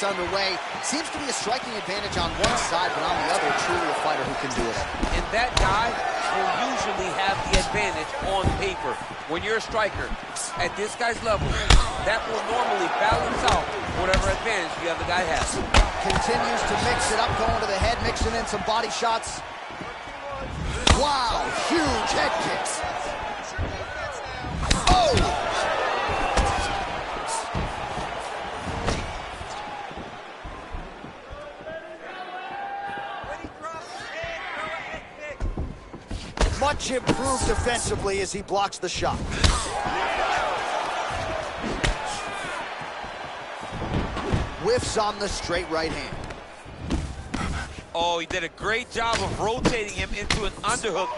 gets underway. Seems to be a striking advantage on one side, but on the other, truly a fighter who can do it all. And that guy will usually have the advantage on paper. When you're a striker at this guy's level, that will normally balance out whatever advantage the other guy has. Continues to mix it up, going to the head, mixing in some body shots. Wow, huge head kicks. Oh! Much improved defensively as he blocks the shot. Whiffs on the straight right hand. Oh, he did a great job of rotating him into an underhook.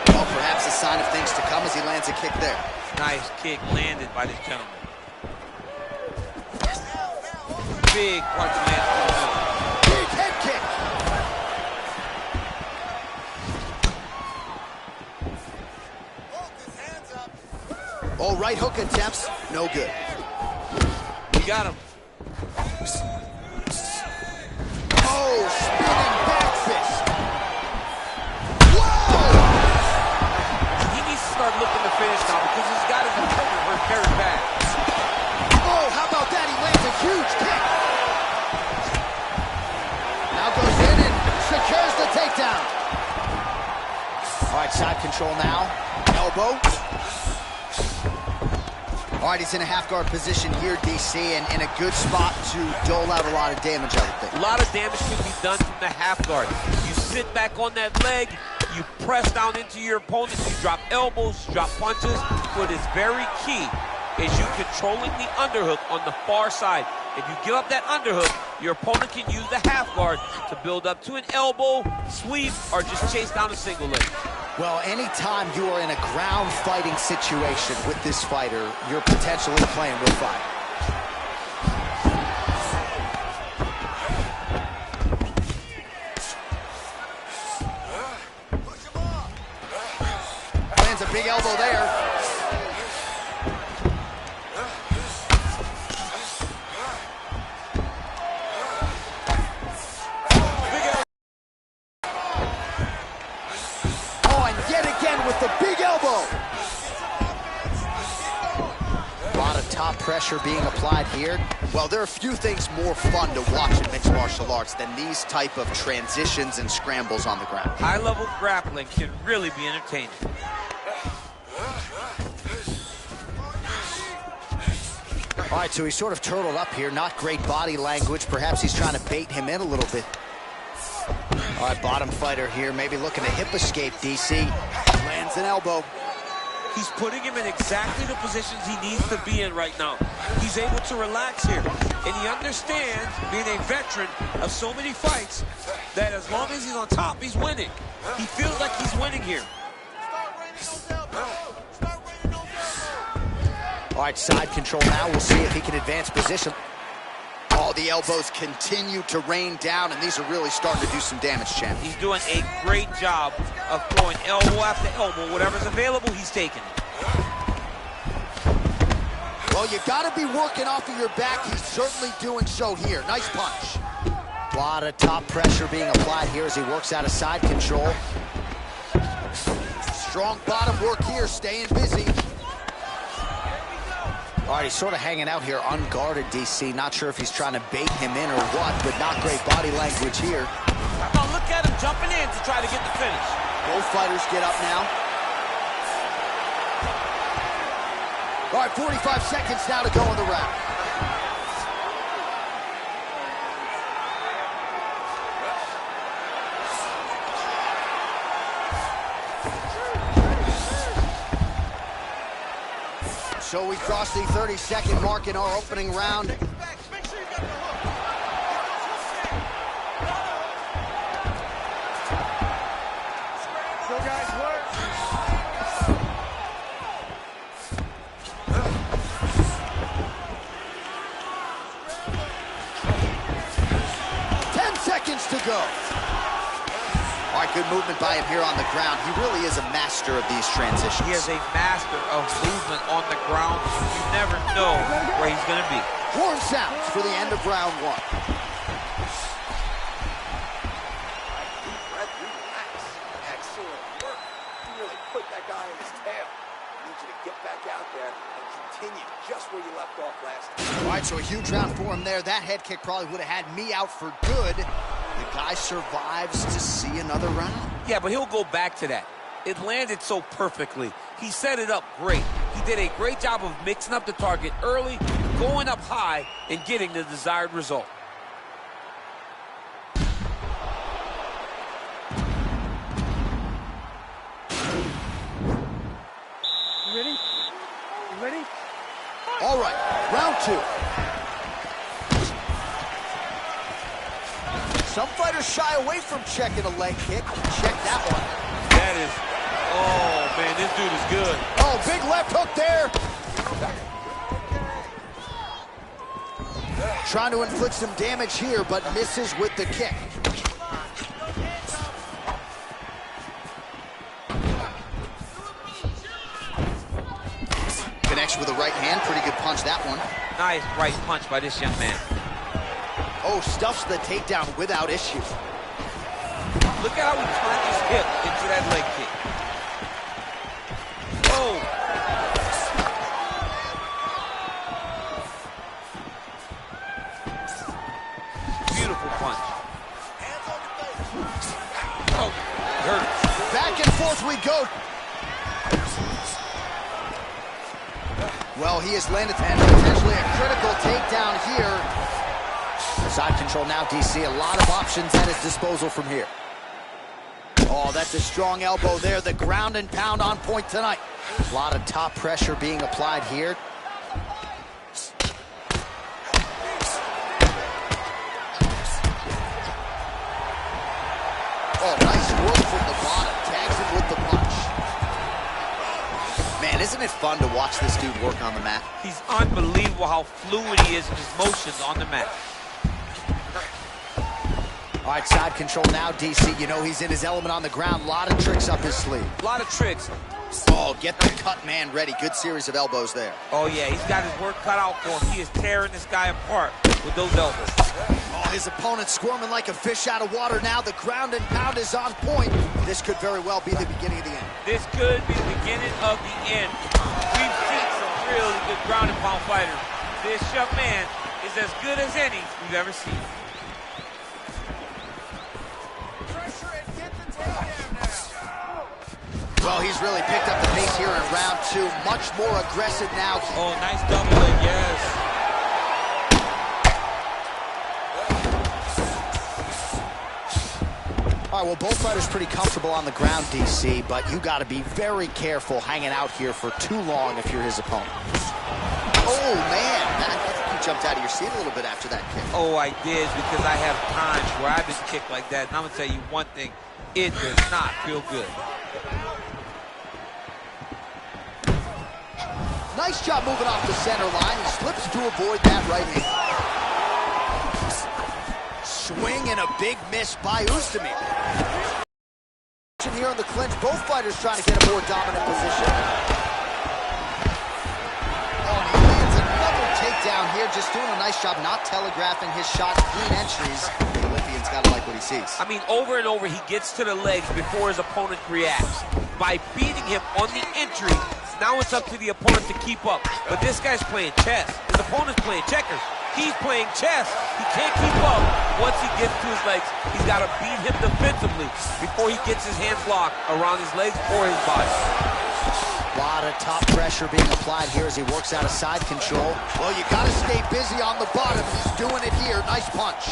Well, perhaps a sign of things to come as he lands a kick there. Nice kick landed by this gentleman. Big punch landed. Big head kick. Oh, right hook attempts, no good. You got him. Oh, spinning back fist. Whoa! He needs to start looking to finish now because he's got his opponent carried back. Oh, how about that? He lands a huge kick. Now goes in and secures the takedown. All right, side control now. Elbow. All right, he's in a half-guard position here, DC, and in a good spot to dole out a lot of damage, I would think. A lot of damage can be done from the half guard. You sit back on that leg, you press down into your opponent, you drop elbows, drop punches. What is very key is you controlling the underhook on the far side. If you give up that underhook, your opponent can use the half guard to build up to an elbow, sweep, or just chase down a single leg. Well, anytime you are in a ground fighting situation with this fighter, you're potentially playing with fire. Lands a big elbow there. The big elbow. A lot of top pressure being applied here. Well, there are few things more fun to watch in mixed martial arts than these type of transitions and scrambles on the ground. High-level grappling can really be entertaining. All right, so he's sort of turtled up here. Not great body language. Perhaps he's trying to bait him in a little bit. All right, bottom fighter here, maybe looking to hip escape, DC. Lands an elbow. He's putting him in exactly the positions he needs to be in right now. He's able to relax here. And he understands, being a veteran of so many fights, that as long as he's on top, he's winning. He feels like he's winning here. All right, side control now. We'll see if he can advance position. Oh, the elbows continue to rain down, and these are really starting to do some damage, champ. He's doing a great job of throwing elbow after elbow. Whatever's available, he's taking it. Well, you got to be working off of your back. He's certainly doing so here. Nice punch. A lot of top pressure being applied here as he works out of side control. Strong bottom work here, staying busy. All right, he's sort of hanging out here unguarded, DC. Not sure if he's trying to bait him in or what, but not great body language here. Now look at him jumping in to try to get the finish. Both fighters get up now. All right, 45 seconds now to go in the round. So we crossed the 30-second mark in our opening round. Go, guys, work. Seconds to go. All right, good movement by him here on the ground. He really is a master of these transitions. He is a master of movement on the ground. You never know where he's going to be. Horn sounds for the end of round one. Excellent work. You really put that guy in his tail. I need you to get back out there and continue just where you left off last time. All right, so a huge round for him there. That head kick probably would have had me out for good. The guy survives to see another round. Yeah, but he'll go back to that. It landed so perfectly. He set it up great. He did a great job of mixing up the target early, going up high, and getting the desired result. You ready? You ready? All right, round two. Some fighters shy away from checking a leg kick. Check that one. That is, oh man, this dude is good. Oh, big left hook there. Trying to inflict some damage here, but misses with the kick. Connects with the right hand. Pretty good punch, that one. Nice right punch by this young man. Oh, stuffs the takedown without issue. Look at how he turned his hip into that leg kick. Oh. Beautiful punch. Oh, hurts. Back and forth we go. Well, he has landed and potentially a critical takedown here. Side control now, DC. A lot of options at his disposal from here. Oh, that's a strong elbow there. The ground and pound on point tonight. A lot of top pressure being applied here. Oh, nice work from the bottom. Tags him with the punch. Man, isn't it fun to watch this dude work on the mat? He's unbelievable how fluid he is in his motions on the mat. All right, side control now, DC. You know he's in his element on the ground. A lot of tricks up his sleeve. A lot of tricks. Oh, get the cut man ready. Good series of elbows there. Oh, yeah, he's got his work cut out for him. He is tearing this guy apart with those elbows. Oh, his opponent squirming like a fish out of water now. The ground and pound is on point. This could very well be the beginning of the end. This could be the beginning of the end. We've seen some really good ground and pound fighters. This young man is as good as any we've ever seen. Well, he's really picked up the pace here in round two. Much more aggressive now. Oh, nice double leg, yes. All right, well, both fighters pretty comfortable on the ground, DC, but you got to be very careful hanging out here for too long if you're his opponent. Oh, man, I think you jumped out of your seat a little bit after that kick. Oh, I did, because I have times where I've been kicked like that, and I'm going to tell you one thing, it does not feel good. Nice job moving off the center line. He slips to avoid that right hand. Swing and a big miss by Oezdemir. Here on the clinch, both fighters trying to get a more dominant position. Oh, and he lands another takedown here, just doing a nice job not telegraphing his shot, clean entries. The Olympian's got to like what he sees. I mean, over and over, he gets to the legs before his opponent reacts. By beating him on the entry, now it's up to the opponent to keep up. But this guy's playing chess. His opponent's playing checkers. He's playing chess. He can't keep up. Once he gets to his legs, he's got to beat him defensively before he gets his hands locked around his legs or his body. A lot of top pressure being applied here as he works out of side control. Well, you got to stay busy on the bottom. He's doing it here. Nice punch.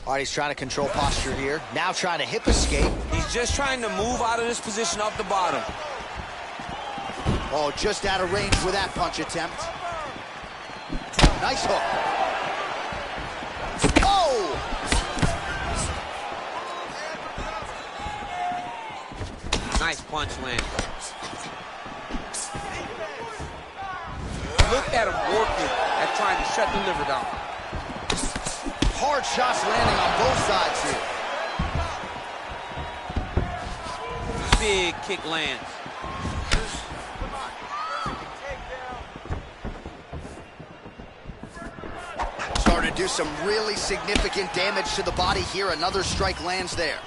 All right, he's trying to control posture here. Now trying to hip escape. He's just trying to move out of this position off the bottom. Oh, just out of range with that punch attempt. Nice hook. Oh! Nice punch land. Look at him working at trying to shut the liver down. Hard shots landing on both sides here. big kick lands. Starting to do some really significant damage to the body here. Another strike lands there.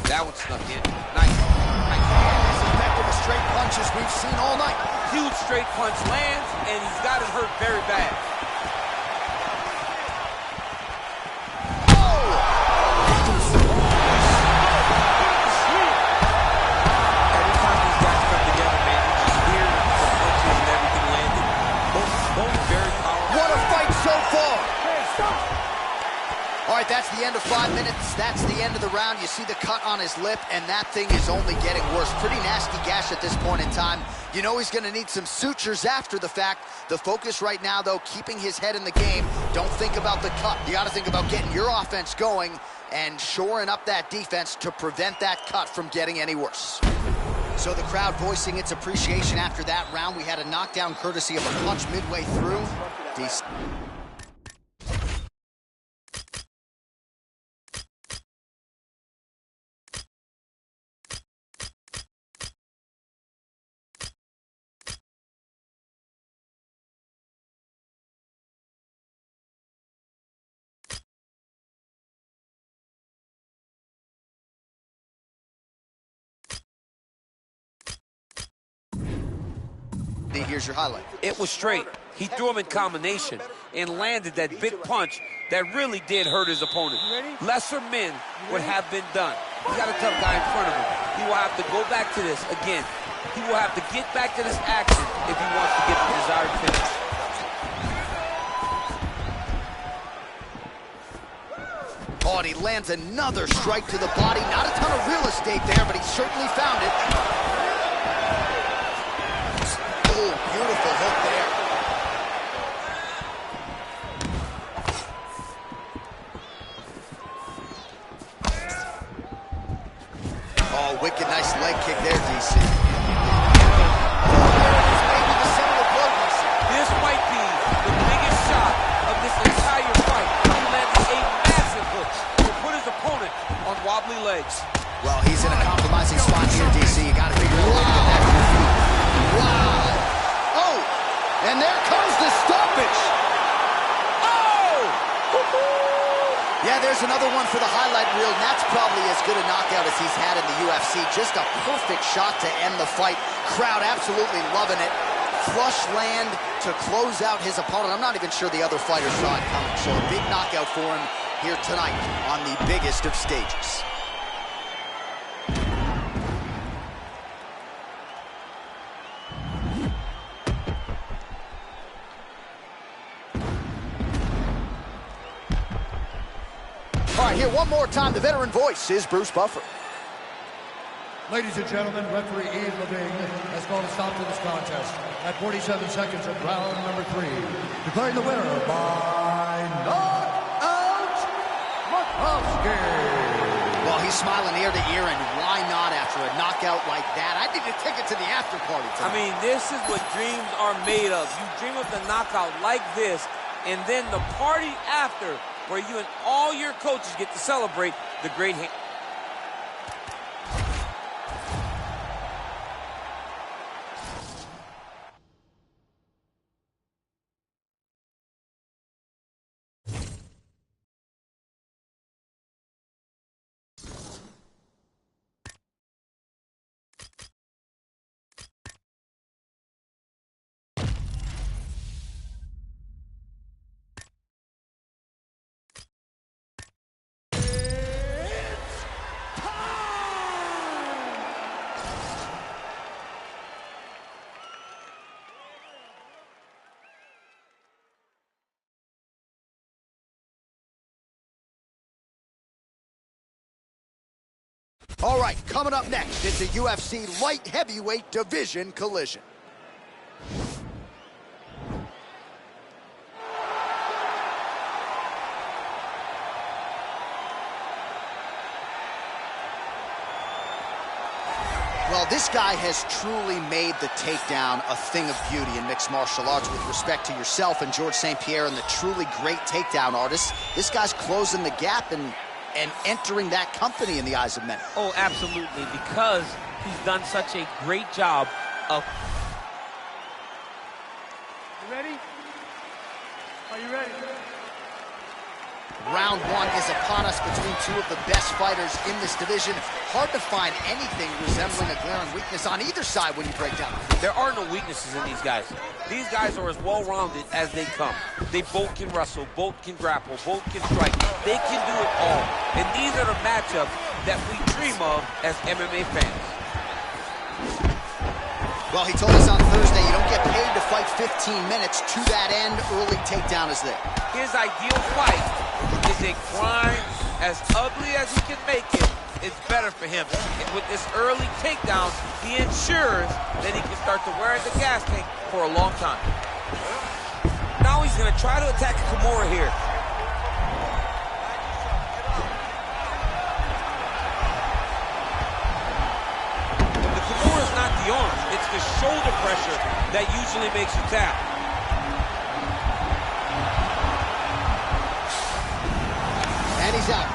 That one snuck in. Nice. As effective as straight punches we've seen all night. Huge straight punch lands, and he's got him hurt very bad. Every time these guys come together, man, you just hear the punches and everything landing. Both very powerful. What a fight so far! All right, that's the end of 5 minutes. That's the end of the round. You see the cut on his lip, and that thing is only getting worse. Pretty nasty gash at this point in time. You know he's going to need some sutures after the fact. The focus right now, though, keeping his head in the game. Don't think about the cut. You got to think about getting your offense going and shoring up that defense to prevent that cut from getting any worse. So the crowd voicing its appreciation after that round. We had a knockdown courtesy of a punch midway through. Here's your highlight. It was straight. He threw him in combination and landed that big punch that really did hurt his opponent. Lesser men would have been done. He's got a tough guy in front of him. He will have to go back to this again. He will have to get back to this action if he wants to get the desired finish. Oh, and he lands another strike to the body. Not a ton of real estate there, but he certainly found it. Oh, beautiful hook there. Oh, wicked nice leg kick there, DC. Oh, there it is, maybe the seminal blow, DC. This might be the biggest shot of this entire fight. He landed a massive hook to put his opponent on wobbly legs. Well, he's in a compromising spot here, DC. You got to figure out how to get back to your feet. Wow. Oh, and there comes the stoppage. Oh! Yeah, there's another one for the highlight reel, and that's probably as good a knockout as he's had in the UFC. Just a perfect shot to end the fight. Crowd absolutely loving it. Flush land to close out his opponent. I'm not even sure the other fighter saw it coming. So a big knockout for him here tonight on the biggest of stages. All right, here one more time, the veteran voice is Bruce Buffer. Ladies and gentlemen, referee Ian Levine has called a stop to this contest at 47 seconds of round number 3. Declaring the winner by knockout, Makowski. Well, he's smiling ear to ear, and why not after a knockout like that? I need to take it to the after party tonight. I mean, this is what dreams are made of. You dream of the knockout like this, and then the party after, where you and all your coaches get to celebrate the great hand. All right, coming up next, it's a UFC light heavyweight division collision. Well, this guy has truly made the takedown a thing of beauty in mixed martial arts. With respect to yourself and George St. Pierre and the truly great takedown artists, this guy's closing the gap, and and entering that company in the eyes of many. Oh, absolutely, because he's done such a great job of... You ready? Are you ready? Round one is upon us between two of the best fighters in this division. Hard to find anything resembling a glaring weakness on either side when you break down. There are no weaknesses in these guys. These guys are as well-rounded as they come. They both can wrestle, both can grapple, both can strike. They can do it all. And these are the matchups that we dream of as MMA fans. Well, he told us on Thursday you don't get paid to fight 15 minutes. To that end, early takedown is there. His ideal fight is a grind. As ugly as he can make it, it's better for him. And with this early takedown, he ensures that he can start to wear the gas tank for a long time. Now he's going to try to attack Kimura here. The Kimura is not the arms, it's the shoulder pressure that usually makes you tap. And he's out.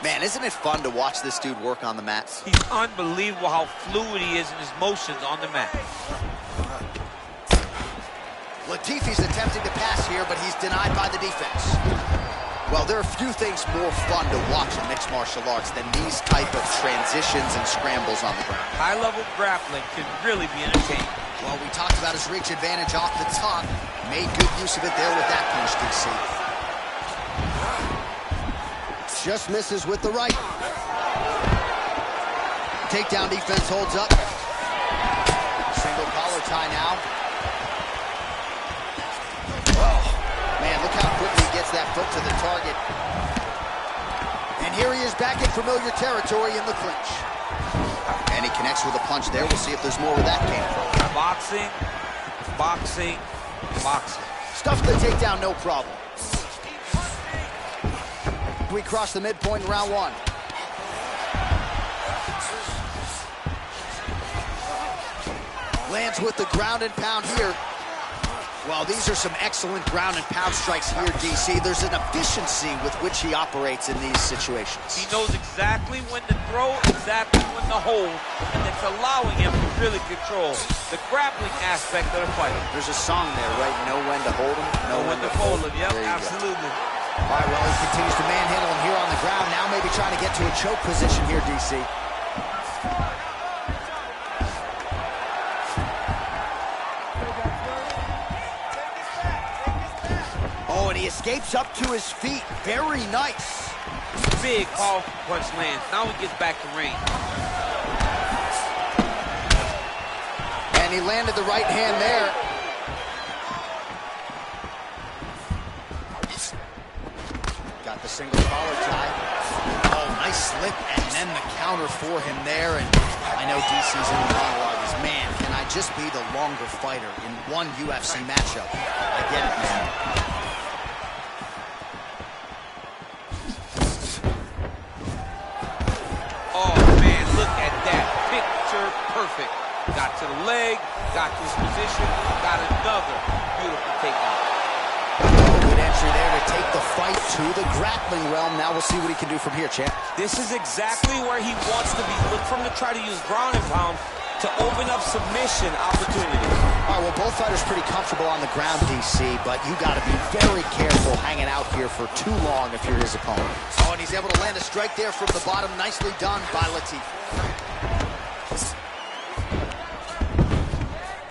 Man, isn't it fun to watch this dude work on the mat? He's unbelievable how fluid he is in his motions on the mat. Latifi's attempting to pass here, but he's denied by the defense. Well, there are few things more fun to watch in mixed martial arts than these type of transitions and scrambles on the ground. High-level grappling can really be entertaining. Well, we talked about his reach advantage off the top. Made good use of it there with that punch, DC. Just misses with the right. Takedown defense holds up. Single collar tie now. Oh, man, look how quickly he gets that foot to the target. And here he is back in familiar territory in the clinch. And he connects with a punch there. We'll see if there's more where that came from. Boxing, boxing, boxing. Stuffs the takedown, no problem. We cross the midpoint in round one. Lands with the ground and pound here. Well, these are some excellent ground and pound strikes here, DC. There's an efficiency with which he operates in these situations. He knows exactly when to throw, exactly when to hold, and it's allowing him to really control the grappling aspect of the fight. There's a song there, right? Know when to hold him, Know when to fold him. Yep, There you go. absolutely. All right, well, he continues to manhandle him here on the ground. Now maybe trying to get to a choke position here, DC. Oh, and he escapes up to his feet. Very nice. Big, powerful punch lands. Now he gets back to range. And he landed the right hand there. Got the single collar tie. Oh, nice slip, and then the counter for him there. And I know DC's in the monologue is, man, can I just be the longer fighter in one UFC matchup? I get it, man. Oh, man, look at that. Picture perfect. Got to the leg, got to his position, got another beautiful takedown. Good entry there to take the fight to the grappling realm. Now we'll see what he can do from here, champ. This is exactly where he wants to be. Look for him to try to use ground and pound to open up submission opportunities. All right, well, both fighters pretty comfortable on the ground, DC, but you got to be very careful hanging out here for too long if you're his opponent. Oh, and he's able to land a strike there from the bottom. Nicely done by Latifi.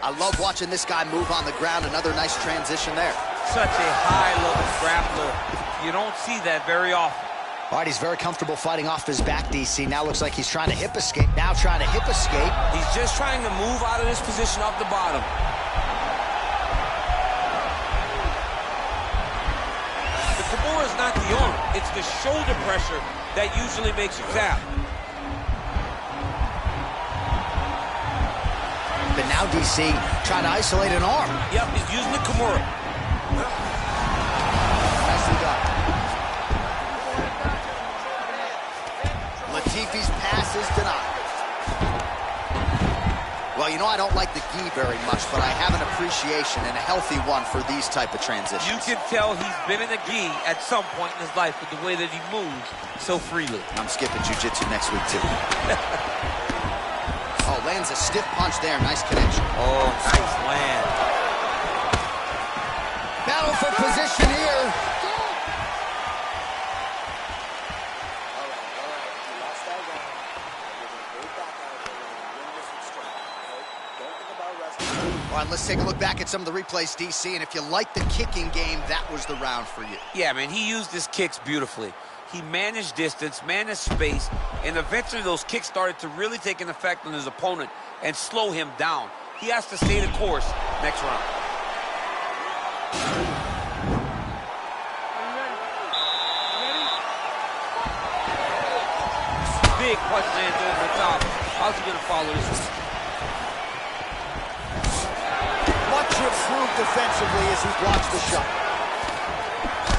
I love watching this guy move on the ground. Another nice transition there. Such a high-level grappler. You don't see that very often. All right, he's very comfortable fighting off his back, DC. Now looks like he's trying to hip escape. Now trying to hip escape. He's just trying to move out of this position off the bottom. The Kimura is not the arm. It's the shoulder pressure that usually makes you tap. But now DC trying to isolate an arm. Yep, he's using the Kimura. Nicely done. Latifi's pass is denied. Well, you know, I don't like the gi very much, but I have an appreciation and a healthy one for these type of transitions. You can tell he's been in a gi at some point in his life with the way that he moves so freely. I'm skipping jiu-jitsu next week, too. Oh, lands a stiff punch there. Nice connection. Oh, nice land. Battle for position here. All right, let's take a look back at some of the replays, DC, and if you like the kicking game, that was the round for you. Yeah, man, he used his kicks beautifully. He managed distance, managed space, and eventually those kicks started to really take an effect on his opponent and slow him down. He has to stay the course next round. Big punch lands over the top. How's he gonna follow this one? Much improved defensively as he blocks the shot.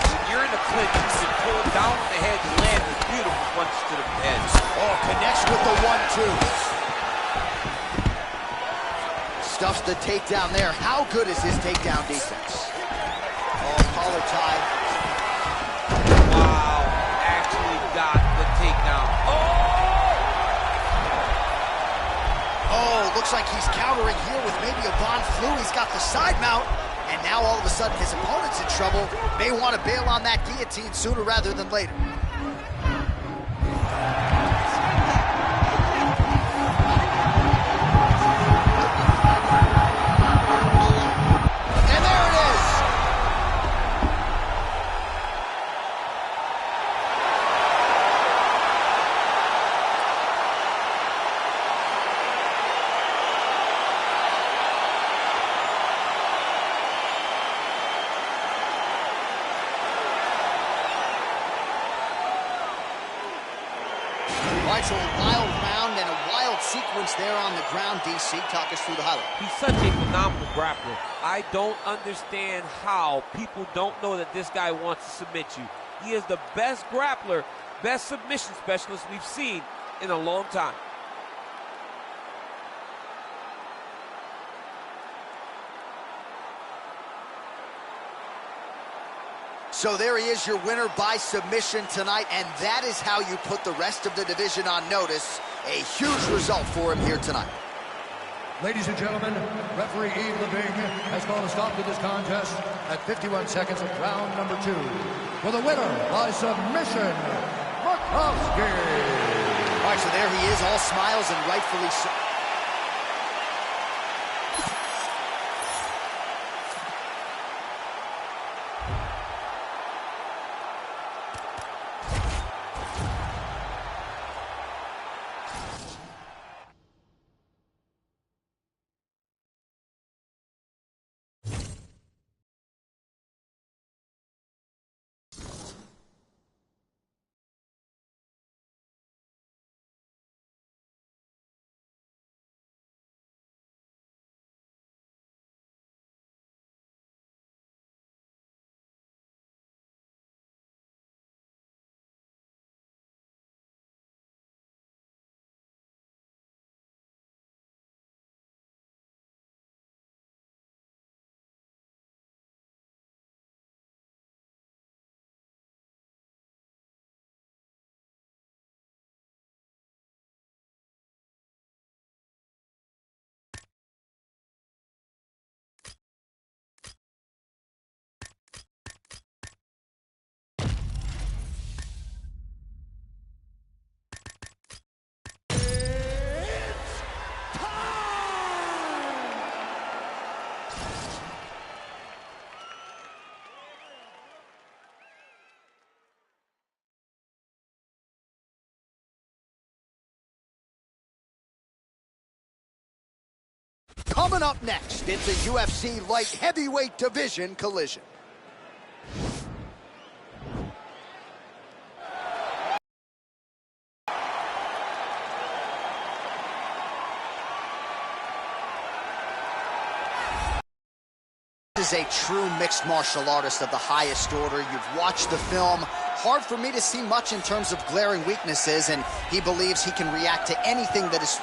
When you're in the clinch, you can pull down on the head and land these beautiful punches to the head. Oh, connects with the 1-2. Stuffs the takedown there. How good is his takedown defense? Oh, collar tie. Wow, actually got the takedown. Oh, looks like he's countering here with maybe a Von Flue. He's got the side mount, and now all of a sudden his opponent's in trouble. May want to bail on that guillotine sooner rather than later. And there it is. All right, so a wild round and a wild sequence there on the ground. DC, talk us through the highlight. He's such a phenomenal grappler. I don't understand how people don't know that this guy wants to submit you. He is the best grappler, best submission specialist we've seen in a long time. So there he is, your winner by submission tonight, and that is how you put the rest of the division on notice. A huge result for him here tonight. Ladies and gentlemen, referee Yves Lavigne has called a stop to this contest at 51 seconds of round number 2. For the winner by submission, Murkowski. All right, so there he is, all smiles and rightfully so. Coming up next, it's a UFC light heavyweight division collision. This is a true mixed martial artist of the highest order. You've watched the film. Hard for me to see much in terms of glaring weaknesses, and he believes he can react to anything that is...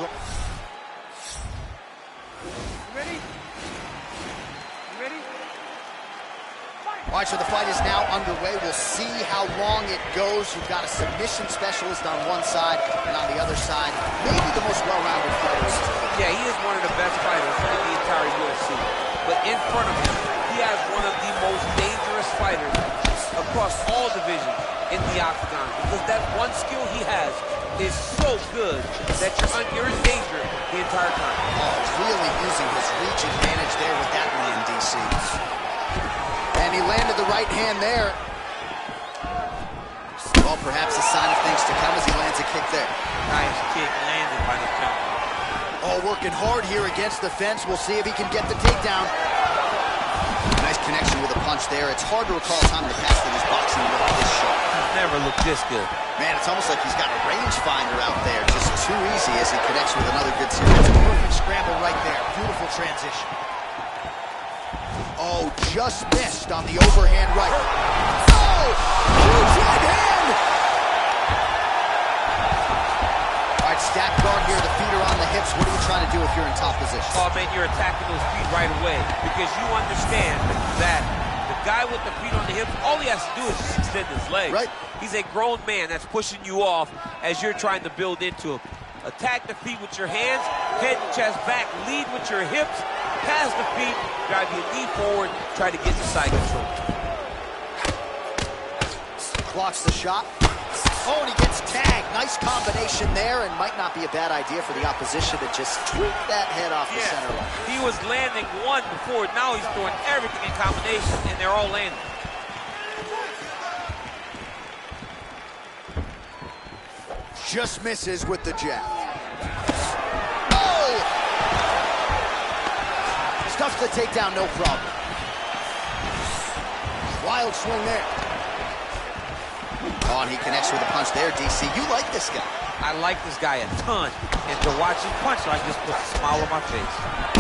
All right, so the fight is now underway. We'll see how long it goes. You've got a submission specialist on one side, and on the other side, maybe the most well-rounded fighters. Yeah, he is one of the best fighters in the entire UFC. But in front of him, he has one of the most dangerous fighters across all divisions in the octagon. Because that one skill he has is so good that you're in danger the entire time. Oh, really using his reach advantage there with that land, DC. And he landed the right hand there. Well, perhaps a sign of things to come as he lands a kick there. Nice kick landed by the count. Oh, working hard here against the fence. We'll see if he can get the takedown. Nice connection with a punch there. It's hard to recall a time in the past that his boxing looked this sharp. He's never looked this good. Man, it's almost like he's got a rangefinder out there. Just too easy as he connects with another good series. That's a perfect scramble right there. Beautiful transition. Oh, just missed on the overhand right. Oh, huge right hand! All right, stack guard here. The feet are on the hips. What are you trying to do if you're in top position? Oh, man, you're attacking those feet right away because you understand that the guy with the feet on the hips, all he has to do is just extend his legs. Right. He's a grown man that's pushing you off as you're trying to build into him. Attack the feet with your hands, head and chest back, lead with your hips, pass the feet, drive your knee forward, try to get the side control. Blocks the shot. Oh, and he gets tagged. Nice combination there, and might not be a bad idea for the opposition to just tweak that head off the center line. He was landing one before. Now he's throwing everything in combination, and they're all landing. Just misses with the jab. Oh! Stuffs the takedown, no problem. Wild swing there. Oh, and he connects with a punch there, DC. You like this guy. I like this guy a ton. And to watch him punch, I just put a smile on my face.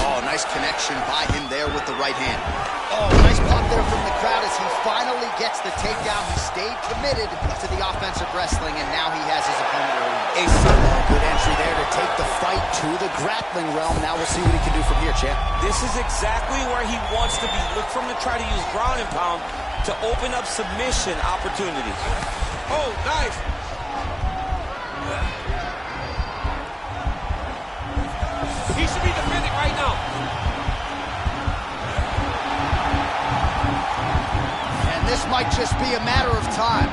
Oh, nice connection by him there with the right hand. Oh, nice pop there from the crowd as he finally gets the takedown. He stayed committed to the offensive wrestling, and now he has his opponent released. Good entry there to take the fight to the grappling realm. Now we'll see what he can do from here, champ. This is exactly where he wants to be. Look for him to try to use ground and pound to open up submission opportunities. Oh, nice. He should be defending right now. And this might just be a matter of time.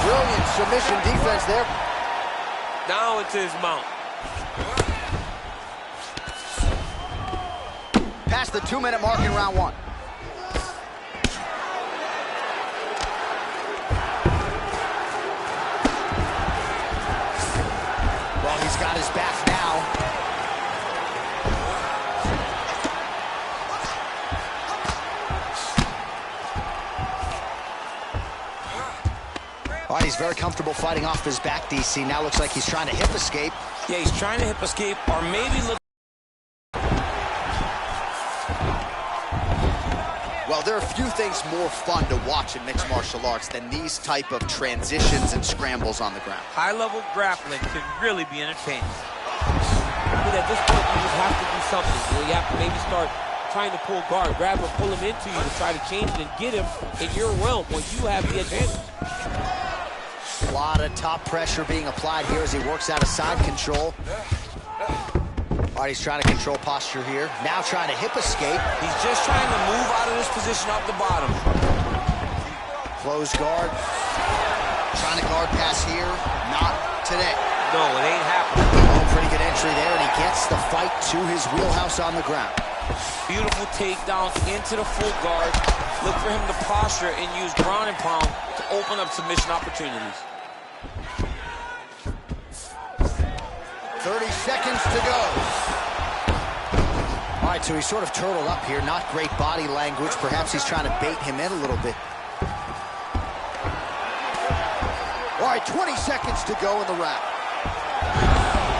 Brilliant submission defense there. Now into his mount. Past the 2-minute mark in round one. Well, he's got his back now. All right, he's very comfortable fighting off his back, DC. Now looks like he's trying to hip escape. Yeah, he's trying to hip escape or maybe look. Well, there are a few things more fun to watch in mixed martial arts than these type of transitions and scrambles on the ground. High-level grappling can really be entertaining. But at this point, you just have to do something. You have to maybe start trying to pull guard, grab him, pull him into you to try to change it and get him in your realm where you have the advantage. A lot of top pressure being applied here as he works out of side control. All right, he's trying to control posture here. Now trying to hip escape. He's just trying to move out of this position off the bottom. Close guard. Trying to guard pass here. Not today. No, it ain't happening. Oh, pretty good entry there, and he gets the fight to his wheelhouse on the ground. Beautiful takedown into the full guard. Look for him to posture and use ground and pound to open up submission opportunities. 30 seconds to go. All right, so he's sort of turtled up here. Not great body language. Perhaps he's trying to bait him in a little bit. All right, 20 seconds to go in the round.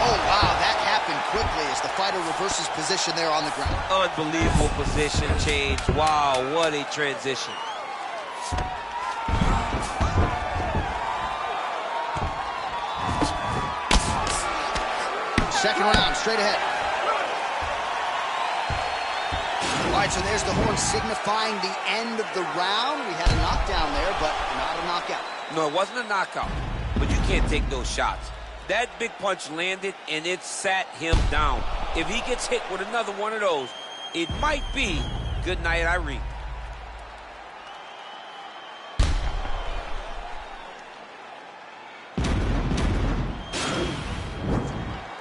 Oh, wow, that happened quickly as the fighter reverses position there on the ground. Unbelievable position change. Wow, what a transition. Second round, straight ahead. All right, so there's the horn signifying the end of the round. We had a knockdown there, but not a knockout. No, it wasn't a knockout, but you can't take those shots. That big punch landed, and it sat him down. If he gets hit with another one of those, it might be good night, Irene.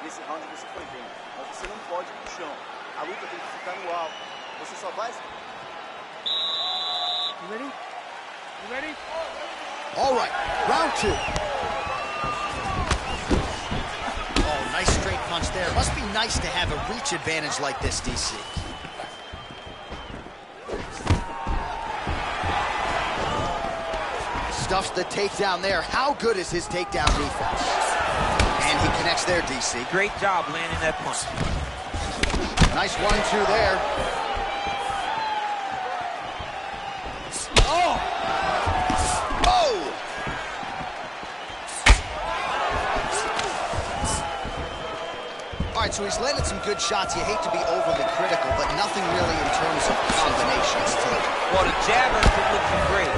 Nesse round você foi bem, mas você não pode ir pro chão. A luta tem que ficar no alto. Você só vai... You ready? You ready? All right, round 2. Oh, nice straight punch there. Must be nice to have a reach advantage like this, DC. Stuffs the takedown there. How good is his takedown defense? And he connects there, DC. Great job landing that punch. Nice 1-2 there. Oh! Oh! All right, so he's landed some good shots. You hate to be overly critical, but nothing really in terms of combinations tonight. Well, the jab has been looking great.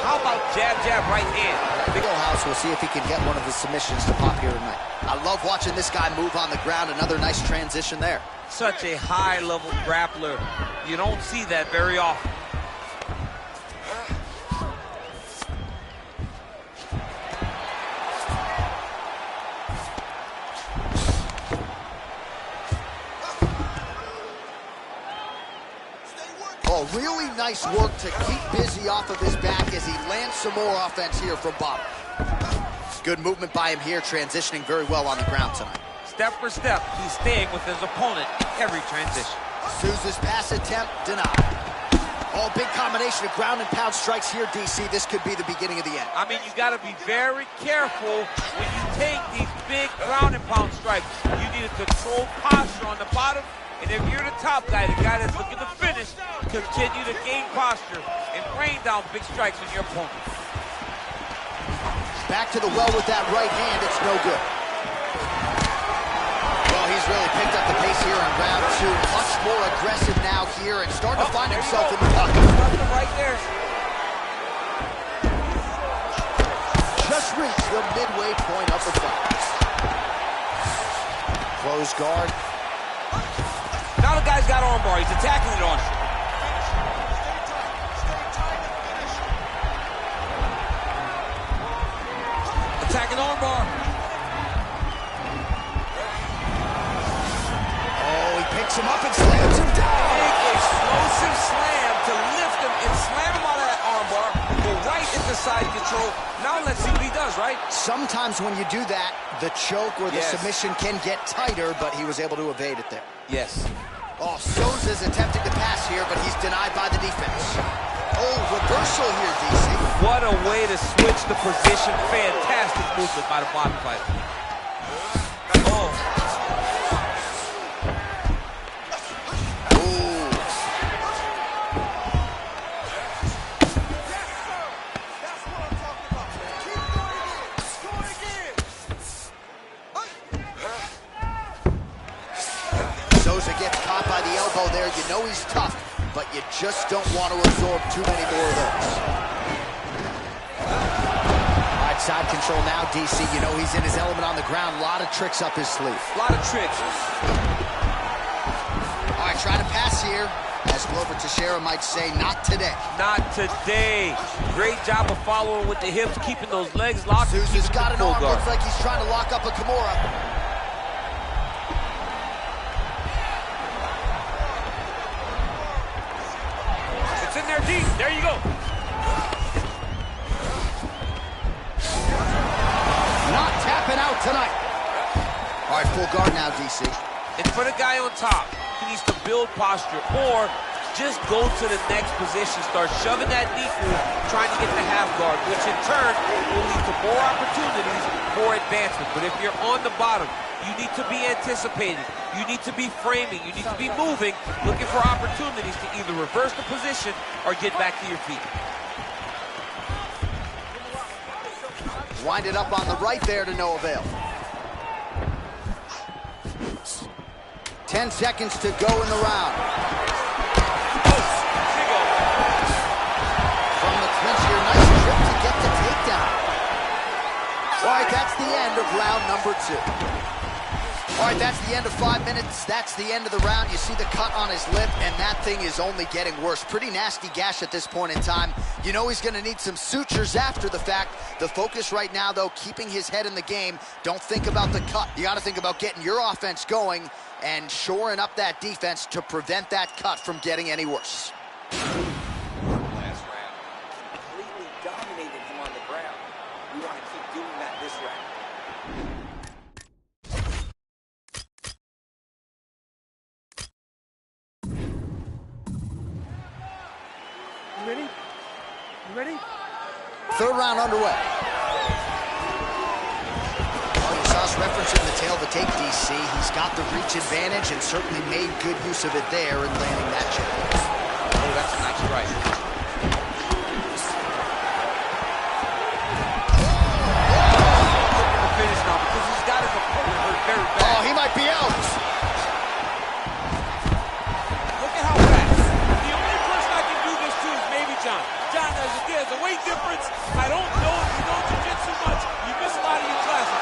How about jab, jab, right hand? Big ol' House, we'll see if he can get one of his submissions to pop here tonight. I love watching this guy move on the ground. Another nice transition there. Such a high-level grappler. You don't see that very often. Oh, really nice work to keep busy off of his back as he lands some more offense here from Bob. Good movement by him here, transitioning very well on the ground tonight. Step for step, he's staying with his opponent every transition. Souza's pass attempt denied. Oh, big combination of ground and pound strikes here, DC. This could be the beginning of the end. I mean, you got to be very careful when you take these big ground and pound strikes. You need a controlled posture on the bottom, and if you're the top guy, the guy that's looking to finish, continue to gain posture and rain down big strikes on your opponent. Back to the well with that right hand. It's no good. Well, he's really picked up the pace here in round 2. Much more aggressive now here and starting to find himself in the pocket. Nothing right there. Just reached the midway point of the fight. Close guard. Now the guy's got armbar. He's attacking it on him. Attacking armbar. Oh, he picks him up and slams him down. Big explosive slam to lift him and slam him out of that armbar. Go right into side control. Now let's see what he does, right? Sometimes when you do that, the choke or the submission can get tighter, but he was able to evade it there. Yes. Oh, Souza's attempting to pass here, but he's denied by the defense. Oh, reversal here, DC. What a way to switch the position. Fantastic movement by the bottom fighter. Oh. Ooh. Souza gets caught by the elbow there. You know he's tough, but you just don't want to absorb too many more of those. All right, side control now, DC. You know he's in his element on the ground. A lot of tricks up his sleeve. A lot of tricks. All right, try to pass here. As Glover Teixeira might say, not today. Not today. Great job of following with the hips, keeping those legs locked. Souza's got an arm. Guard. Looks like he's trying to lock up a Kimura. It's in there deep. There you go. Not tapping out tonight. All right, full guard now, DC. And for the guy on top, he needs to build posture or just go to the next position, start shoving that knee through, trying to get the half guard, which in turn will lead to more opportunities for advancement. But if you're on the bottom, you need to be anticipating, you need to be framing, you need to be moving, looking for opportunities to either reverse the position or get back to your feet. Wind it up on the right there to no avail. 10 seconds to go in the round. From the clinch here, nice trip to get the takedown. All right, that's the end of round number 2. All right, that's the end of 5 minutes. That's the end of the round. You see the cut on his lip, and that thing is only getting worse. Pretty nasty gash at this point in time. You know he's going to need some sutures after the fact. The focus right now, though, keeping his head in the game. Don't think about the cut. You got to think about getting your offense going and shoring up that defense to prevent that cut from getting any worse. Last round, completely dominated him on the ground. We want to keep doing that this round. You ready? You ready? Third round underway. Oh, you saw us referencing the tail of the tape, DC. He's got the reach advantage and certainly made good use of it there in landing that jab. Oh, that's a nice strike. Looking to finish now because he's got his opponent hurt very bad. Oh, he might be out. Look at how fast. The only person I can do this to is maybe John. John, there's a weight difference. I don't know if you know jiu-jitsu much. You miss a lot of your classes.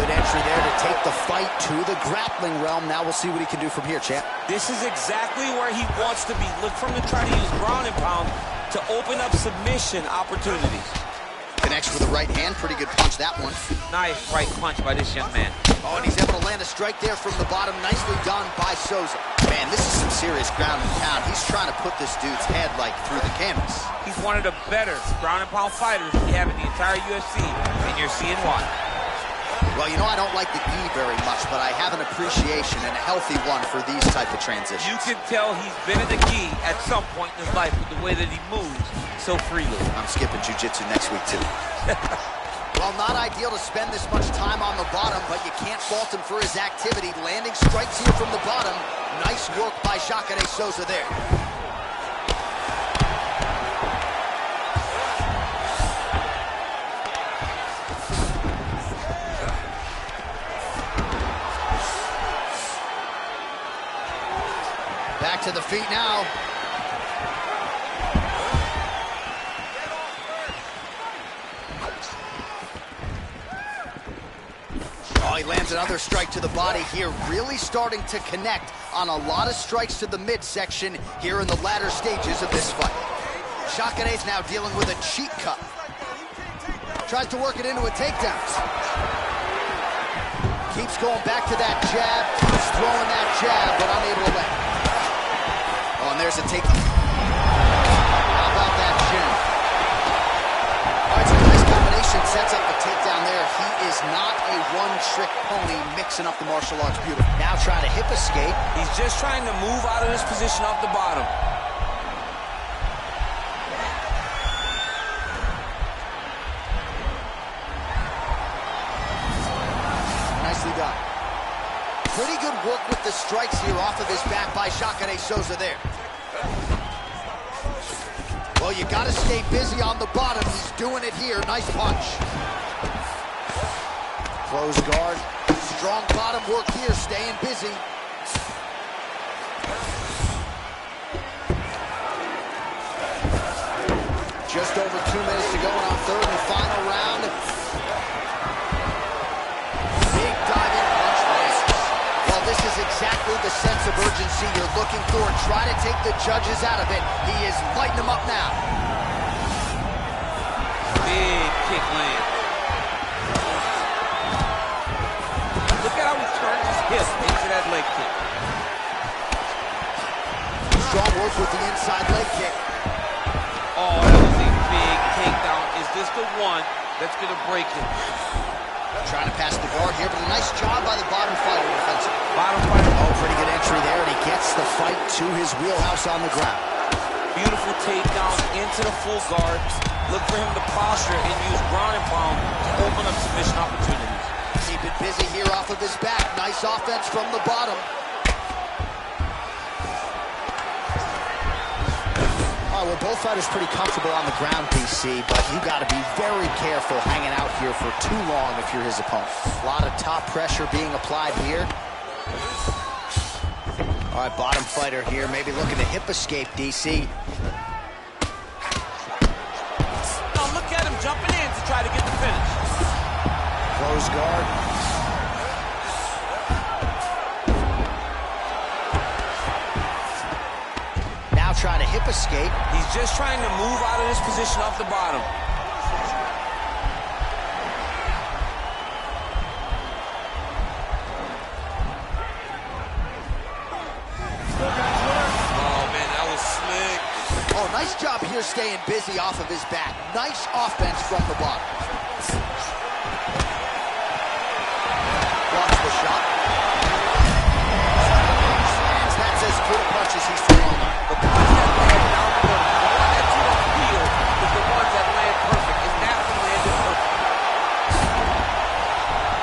Good entry there to take the fight to the grappling realm. Now we'll see what he can do from here, champ. This is exactly where he wants to be. Look for him to try to use ground and pound to open up submission opportunities. Connects with the right hand. Pretty good punch, that one. Nice right punch by this young man. Oh, and he's able to land a strike there from the bottom. Nicely done by Souza. Man, this is some serious ground and pound. He's trying to put this dude's head, like, through the canvas. He's one of the better ground and pound fighters we have in the entire UFC, and you're seeing why. Well, you know I don't like the E very much, but I have an appreciation and a healthy one for these type of transitions. You can tell he's been in the gi at some point in his life with the way that he moves so freely. I'm skipping jiu-jitsu next week, too. Well, not ideal to spend this much time on the bottom, but you can't fault him for his activity. Landing strikes here from the bottom. Nice work by Jacare Souza there. Back to the feet now. Oh, he lands another strike to the body here, really starting to connect on a lot of strikes to the midsection here in the latter stages of this fight. Jacare's now dealing with a cheek cut. Tries to work it into a takedown. Keeps going back to that jab, keeps throwing that jab, but unable to land. Oh, and there's a takedown. How about that chin? All right, so nice combination, sets up the takedown there. He is not a one-trick pony mixing up the martial arts beautiful. Now trying to hip escape. He's just trying to move out of this position off the bottom. Nicely done. Pretty good work with the strikes here off of his back by Jacare Souza there. Well, you got to stay busy on the bottom. He's doing it here. Nice punch. Close guard. Strong bottom work here, staying busy. Just over 2 minutes to go in our third and final round. Big dive in punch lands. Well, this is exactly the sense of urgency you're looking for. Try to take the judges out of it. He is lighting them up now. Big kick land. Look at how he turns his hip into that leg kick. Strong work with the inside leg kick. Oh, that was a big takedown. Is this the one that's going to break him? Trying to pass the guard here, but a nice job by the bottom fighter defensively. Bottom fighter. Oh, pretty good entry there, and he gets the fight to his wheelhouse on the ground. Beautiful takedown into the full guard. Look for him to posture and use ground and pound to open up submission opportunities. Keep it busy here off of his back. Nice offense from the bottom. All right, well, both fighters pretty comfortable on the ground, DC, but you got to be very careful hanging out here for too long if you're his opponent. A lot of top pressure being applied here. All right, bottom fighter here, maybe looking to hip escape, DC. Now look at him jumping in to try to get the finish. Close guard. Now trying to hip escape. He's just trying to move out of this position off the bottom. Nice job here staying busy off of his back. Nice offense from the bottom. Blocks the shot. That's as good a punch as he's thrown. The punch that land down the middle, the one that you don't feel is the ones that land perfect, and that one landed perfect.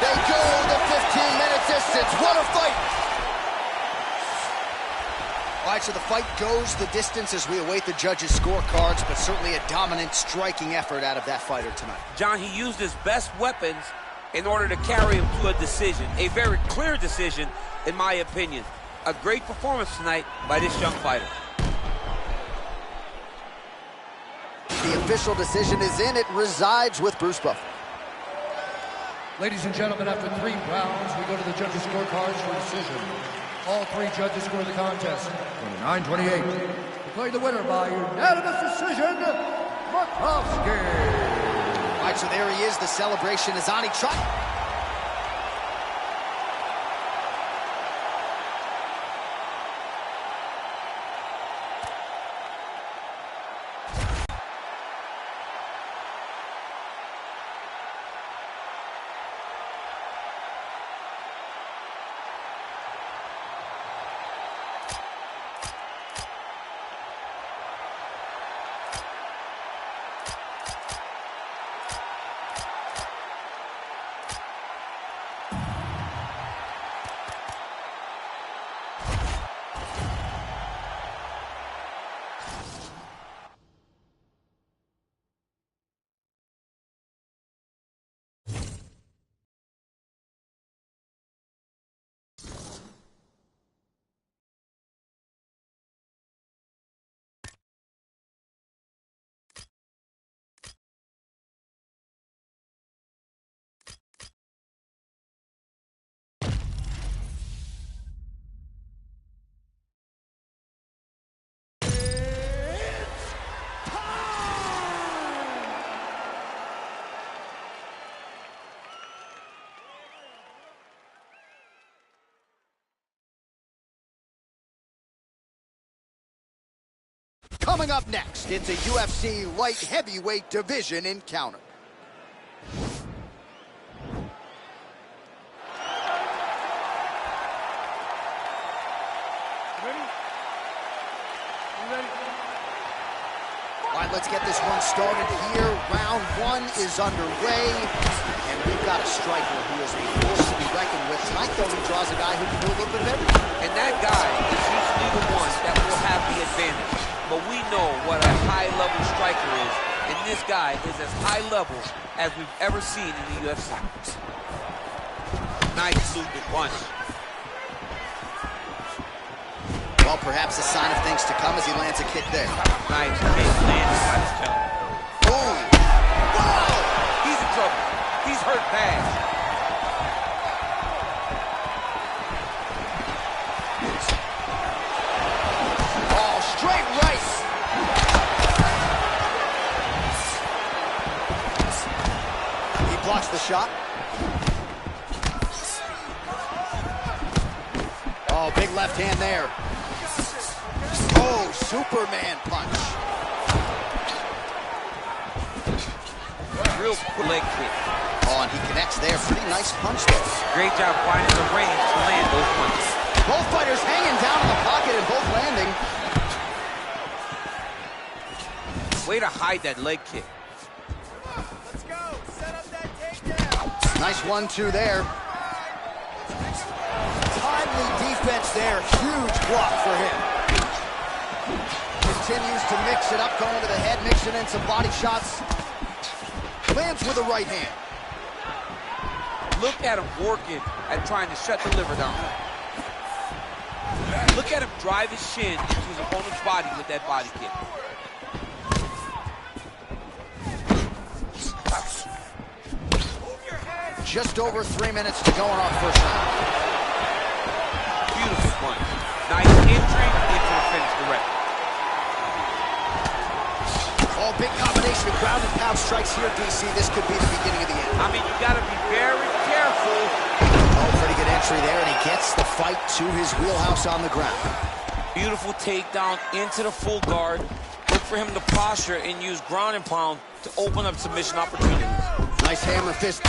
They go the 15-minute distance. What a fight! All right, so the fight goes the distance as we await the judges' scorecards, but certainly a dominant striking effort out of that fighter tonight. John, he used his best weapons in order to carry him to a decision, a very clear decision, in my opinion. A great performance tonight by this young fighter. The official decision is in. It resides with Bruce Buffer. Ladies and gentlemen, after 3 rounds, we go to the judges' scorecards for decision. All 3 judges score the contest 29-28. Declared the winner by unanimous decision, Makowski. All right, so there he is. The celebration is on. He tried. Coming up next, it's a UFC light heavyweight division encounter. All right, let's get this one started here. Round 1 is underway, and we've got a striker who is a force to be reckoned with. Tonight, though, he draws a guy who can do a little bit of everything. And that guy is usually the one that will have the advantage. But we know what a high-level striker is, and this guy is as high-level as we've ever seen in the UFC. Nice movement punch. Well, perhaps a sign of things to come as he lands a kick there. Nice kick landed by this gentleman. Boom! Wow! He's in trouble. He's hurt bad. Oh, straight right. He blocks the shot. Oh, big left hand there. Oh, Superman punch. Real quick leg kick. Oh, and he connects there. Pretty nice punch there. Great job finding the range to land those punches. Both fighters hanging down in the pocket and both landing. Way to hide that leg kick. Let's go. Set up that takedown. Nice 1-2 there. Timely defense there. Huge block for him. Continues to mix it up, going to the head, mixing in some body shots. Lands with a right hand. Look at him working at trying to shut the liver down. Look at him drive his shin into his opponent's body with that body kick. Just over 3 minutes to go in our first round. Beautiful punch. Nice entry into the finish direct. Oh, big combination of ground and pound strikes here, DC. This could be the beginning of the end. I mean, you got to be very careful. Oh, pretty good entry there, and he gets the fight to his wheelhouse on the ground. Beautiful takedown into the full guard. Look for him to posture and use ground and pound to open up submission opportunities. Nice hammer fist.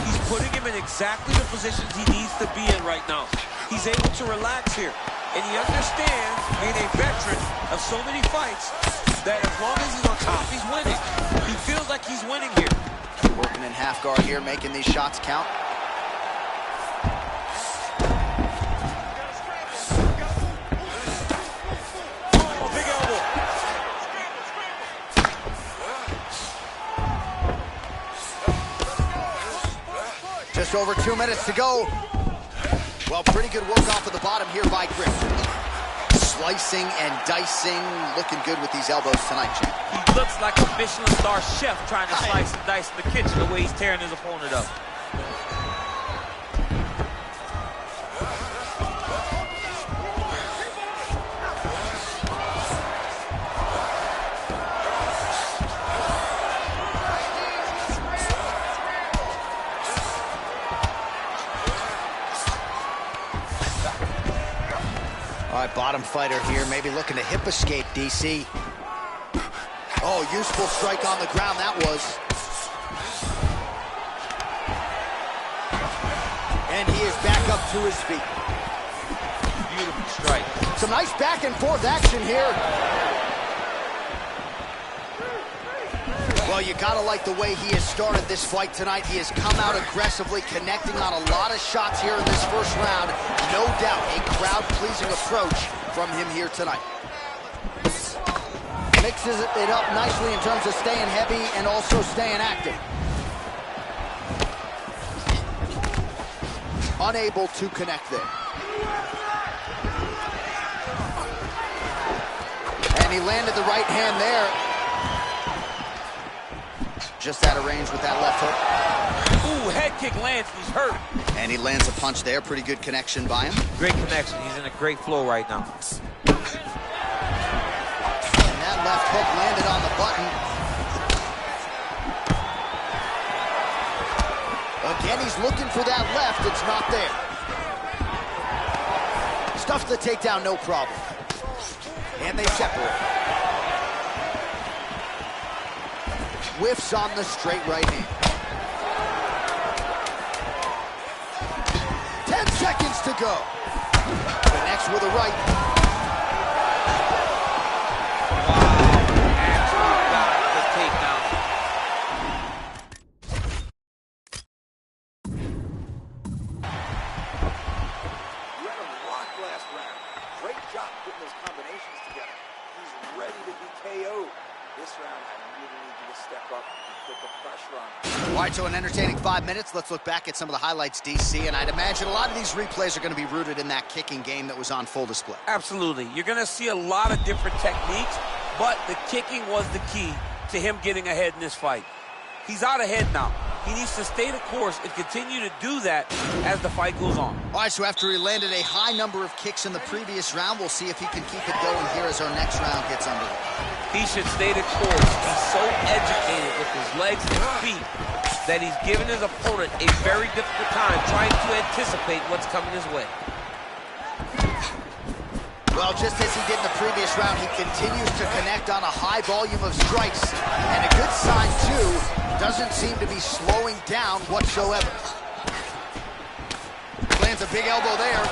He's putting him in exactly the positions he needs to be in right now. He's able to relax here. And he understands, being a veteran of so many fights, that as long as he's on top, he's winning. He feels like he's winning here. Working in half guard here, making these shots count. Oh, big elbow. Just over 2 minutes to go. Well, pretty good work off of the bottom here by Griff. Slicing and dicing, looking good with these elbows tonight, Jim. He looks like a Michelin star chef trying to slice and dice in the kitchen the way he's tearing his opponent up. All right, bottom fighter here, maybe looking to hip escape, DC. Oh, useful strike on the ground, that was. And he is back up to his feet. Beautiful strike. Some nice back and forth action here. Well, you gotta like the way he has started this fight tonight. He has come out aggressively, connecting on a lot of shots here in this first round. No doubt a crowd-pleasing approach from him here tonight. Mixes it up nicely in terms of staying heavy and also staying active. Unable to connect there. And he landed the right hand there. Just out of range with that left hook. Ooh, head kick lands, he's hurt. And he lands a punch there. Pretty good connection by him. Great connection, he's in a great flow right now. And that left hook landed on the button. Again, he's looking for that left. It's not there. Stuffs the takedown, no problem. And they separate. Whiffs on the straight right hand. 10 seconds to go. Connects with a right. Absolutely got the takedown. You had him rocked last round. Great job putting those combinations together. He's ready to be KO'd. This round, I really need you to step up and put the pressure on. All right, so an entertaining 5 minutes. Let's look back at some of the highlights, DC, and I'd imagine a lot of these replays are going to be rooted in that kicking game that was on full display. Absolutely. You're going to see a lot of different techniques, but the kicking was the key to him getting ahead in this fight. He's out ahead now. He needs to stay the course and continue to do that as the fight goes on. All right, so after he landed a high number of kicks in the previous round, we'll see if he can keep it going here as our next round gets underway. He should stay the course. He's so educated with his legs and feet that he's given his opponent a very difficult time trying to anticipate what's coming his way. Well, just as he did in the previous round, he continues to connect on a high volume of strikes. And a good sign, too, doesn't seem to be slowing down whatsoever. Lands a big elbow there.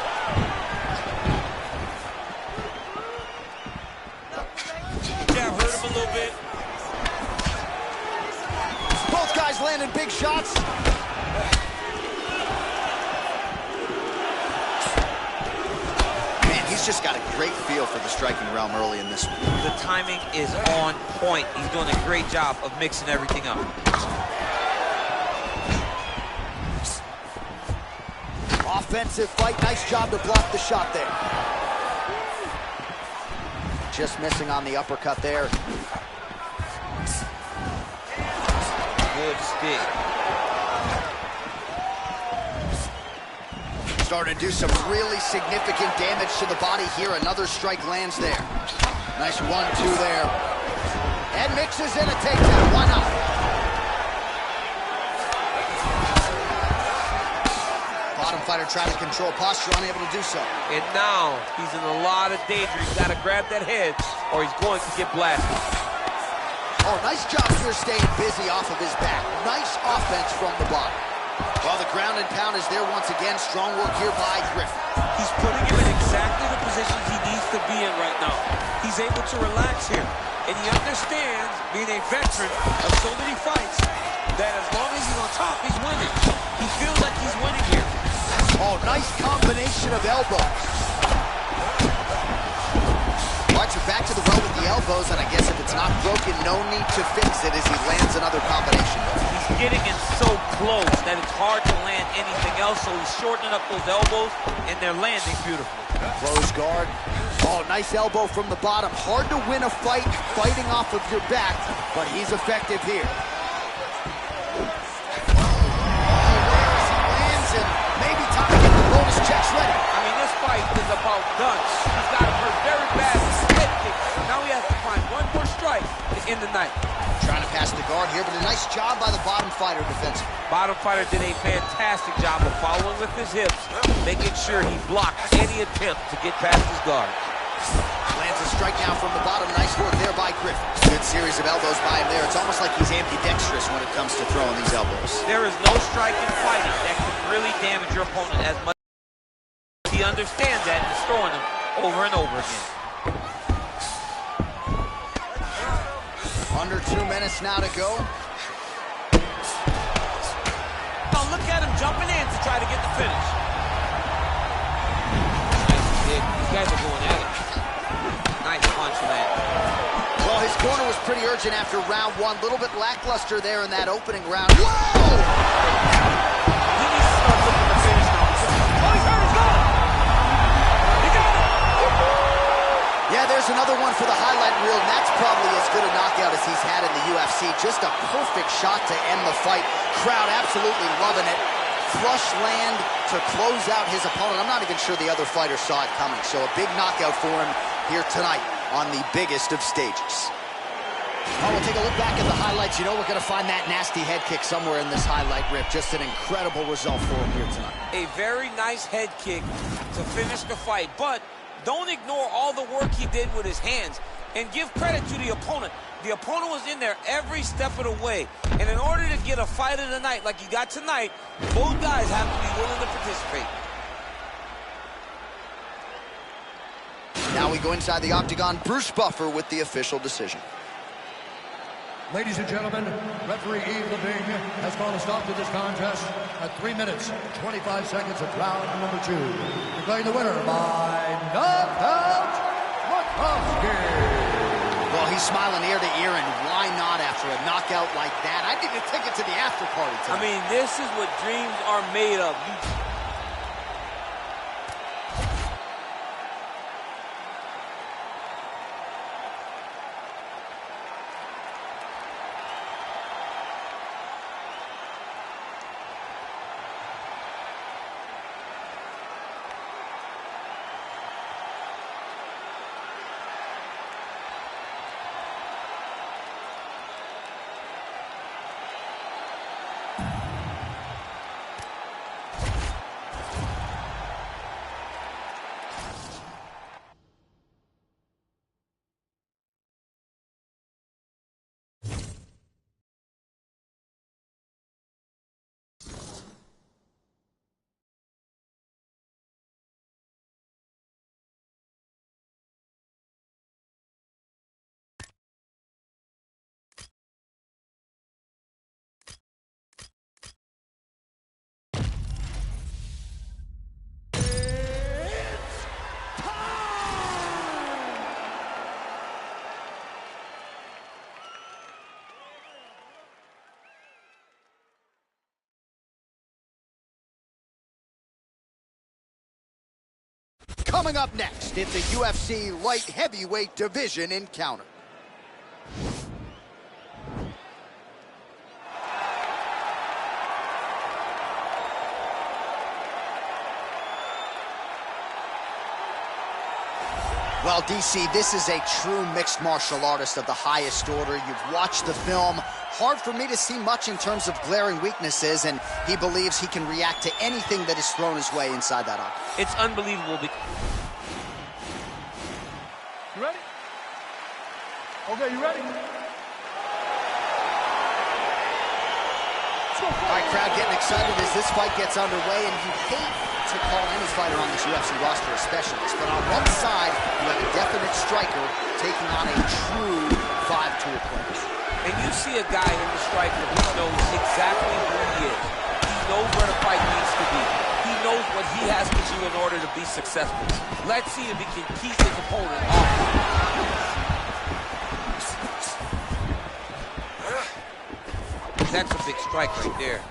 Jab hurt him a little bit. Both guys landing big shots. Man, he's just got a great feel for the striking realm early in this one. The timing is on point. He's doing a great job of mixing everything up. Offensive fight. Nice job to block the shot there. just missing on the uppercut there. Good stick. Starting to do some really significant damage to the body here. Another strike lands there. Nice 1-2 there. And mixes in a takedown. Why not? Bottom fighter trying to control posture, unable to do so. And now he's in a lot of danger. He's got to grab that head or he's going to get blasted. Oh, nice job here staying busy off of his back. Nice offense from the bottom. Well, the ground and pound is there once again. Strong work here by Griffin. He's putting him in exactly the positions he needs to be in right now. He's able to relax here. And he understands, being a veteran of so many fights, that as long as he's on top, he's winning. He feels like he's winning here. Oh, nice combination of elbows. Archer back to the well with the elbows, and I guess if it's not broken, no need to fix it as he lands another combination. He's getting in so close that it's hard to land anything else, so he's shortening up those elbows, and they're landing beautifully. Close guard. Oh, nice elbow from the bottom. Hard to win a fight fighting off of your back, but he's effective here. Maybe time to get the bonus checks ready. I mean, this fight is about done. He's got him hurt very bad. Now he has to find one more strike to end the night. Trying to pass the guard here, but a nice job by the bottom fighter defensively. Bottom fighter did a fantastic job of following with his hips, making sure he blocked any attempt to get past his guard. Lands a strike now from the bottom. Nice work there by Griffin. Good series of elbows by him there. It's almost like he's ambidextrous when it comes to throwing these elbows. There is no strike in fighting that can really damage your opponent as much as he understands that and is throwing them over and over again. Under 2 minutes now to go. Now look at him jumping in to try to get the finish. These guys are going at it. Nice punch land. Well, his corner was pretty urgent after round one. A little bit lackluster there in that opening round. Whoa! He needs to start looking to finish now. Oh, he's hurt, he's gone! He got it! Yeah, there's another one for the highlight reel, and that's probably as good a knockout as he's had in the UFC. Just a perfect shot to end the fight. Crowd absolutely loving it. Flush land to close out his opponent. I'm not even sure the other fighter saw it coming. So a big knockout for him here tonight on the biggest of stages. Oh, we'll take a look back at the highlights. You know we're going to find that nasty head kick somewhere in this highlight rip. Just an incredible result for him here tonight. A very nice head kick to finish the fight, but don't ignore all the work he did with his hands and give credit to the opponent. The opponent was in there every step of the way. And in order to get a fight of the night like you got tonight, both guys have to be willing to participate. Now we go inside the octagon. Bruce Buffer with the official decision. Ladies and gentlemen, referee Yves Lavigne has called a stop to this contest at 3 minutes, 25 seconds of round number 2. Declaring the winner by knockout, Rakowski. Well, he's smiling ear to ear, and why not after a knockout like that? I need a ticket to the after party tonight. I mean, this is what dreams are made of. Coming up next, it's a UFC light heavyweight division encounter. Well, DC, this is a true mixed martial artist of the highest order. You've watched the film. Hard for me to see much in terms of glaring weaknesses, and he believes he can react to anything that is thrown his way inside that octagon. It's unbelievable. You ready? Okay, you ready? All right, crowd getting excited as this fight gets underway, and you hate to call any fighter on this UFC roster a specialist, but on one side, you have a definite striker taking on a true five-tool player. And you see a guy in the striker who knows exactly who he is. He knows where the fight needs to be. He knows what he has to do in order to be successful. Let's see if he can keep his opponent off. That's a big strike right there.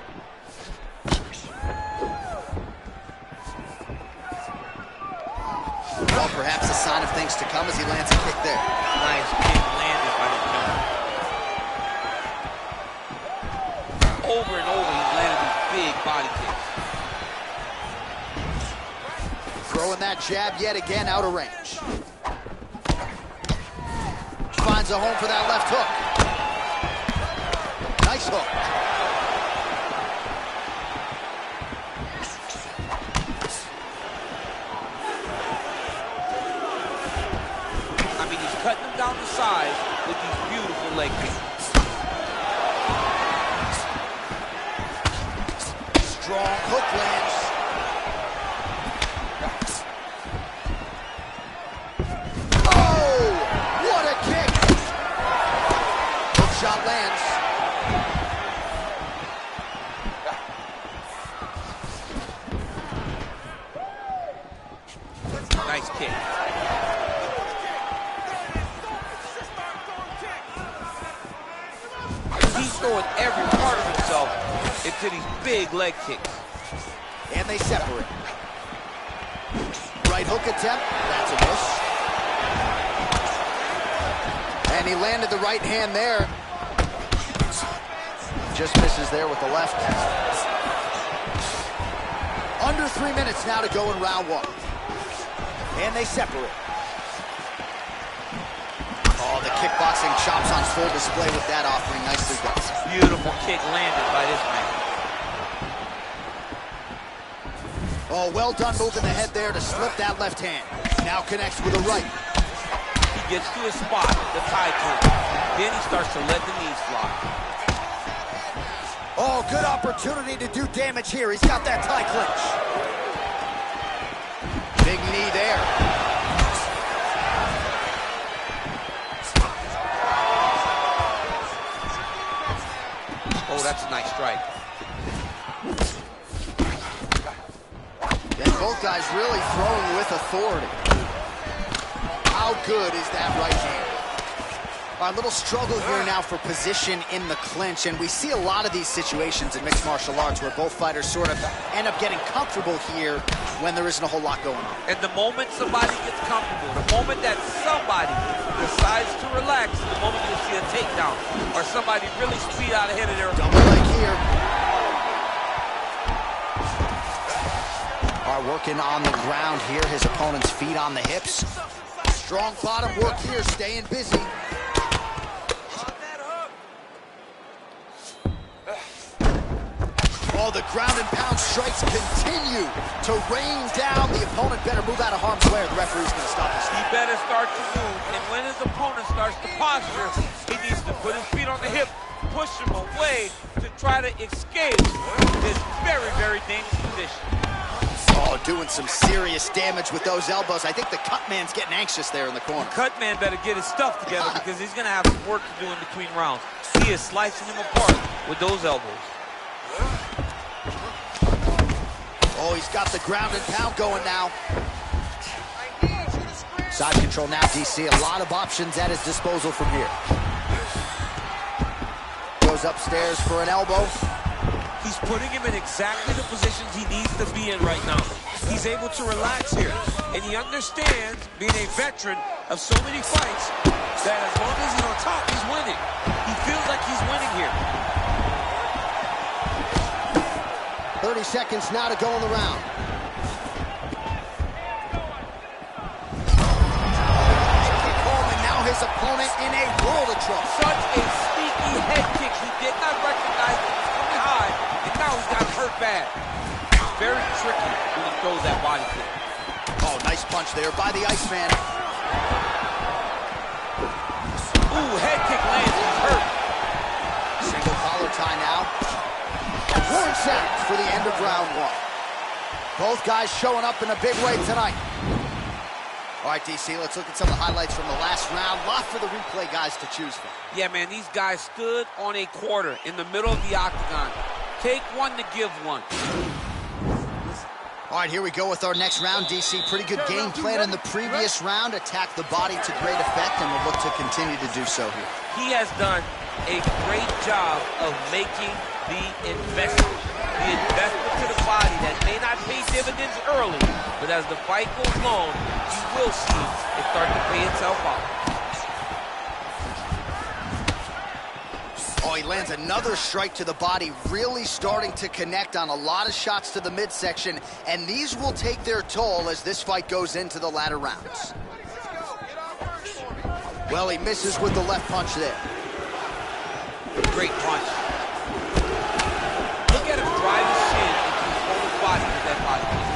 Well, perhaps a sign of things to come as he lands a kick there. Nice kick landed by the jump. Over and over, he landed these big body kicks. Throwing that jab yet again out of range. Finds a home for that left hook. Nice hook. I mean, he's cutting them down the sides with these beautiful leg kicks. Strong hook lands. Oh, what a kick. Hook shot lands. Nice kick. He's throwing every part of himself into these big leg kicks. And they separate. Right hook attempt. That's a miss. And he landed the right hand there. Just misses there with the left. Under 3 minutes now to go in round one. And they separate. Oh, the kickboxing chops on full display with that offering. Nicely done. Beautiful kick landed by this man. Oh, well done moving the head there to slip that left hand. Now connects with a right. He gets to his spot, the tie clinch. Then he starts to let the knees fly. Oh, good opportunity to do damage here. He's got that tie clinch. Big knee there. Oh, that's a nice strike. And both guys really throwing with authority. How good is that right hand? A little struggle here now for position in the clinch, and we see a lot of these situations in mixed martial arts where both fighters sort of end up getting comfortable here when there isn't a whole lot going on. And the moment somebody gets comfortable, the moment that somebody decides to relax, the moment you'll see a takedown or somebody really speed out ahead of their double leg here. Are working on the ground here. His opponent's feet on the hips. Strong bottom work here, staying busy. Oh, the ground and pound strikes continue to rain down. The opponent better move out of harm's way or the referee's going to stop this. He better start to move, and when his opponent starts to posture, he needs to put his feet on the hip, push him away to try to escape this very, very dangerous position. Oh, doing some serious damage with those elbows. I think the cut man's getting anxious there in the corner. Cut man better get his stuff together because he's going to have some work to do in between rounds. He is slicing him apart with those elbows. Oh, he's got the ground and pound going now. Side control now, DC. A lot of options at his disposal from here. Goes upstairs for an elbow. He He's putting him in exactly the positions he needs to be in right now. He's able to relax here. And he understands, being a veteran of so many fights, that as long as he's on top, he's winning. He feels like he's winning here. 30 seconds now to go in the round. Coleman, now his opponent in a world of trouble. Such a sneaky head kick. He did not recognize it was coming high, and now he's got hurt bad. Very tricky when he throws that body kick. Oh, nice punch there by the Iceman. Ooh, head kick lands. He's hurt. Single collar tie now. And Warren Sapp for the end of round one. Both guys showing up in a big way tonight. All right, DC, let's look at some of the highlights from the last round. Lot for the replay guys to choose from. Yeah, man, these guys stood on a quarter in the middle of the octagon. Take one to give one. All right, here we go with our next round, DC. Pretty good game plan in the previous round. Attacked the body to great effect, and will look to continue to do so here. He has done a great job of making the investment to the body that may not pay dividends early, but as the fight goes long, you will see it start to pay itself out. Oh, he lands another strike to the body, really starting to connect on a lot of shots to the midsection, and these will take their toll as this fight goes into the latter rounds. Well, he misses with the left punch there. Great punch. Look at him drive his shin into his opponent's body with that body kick.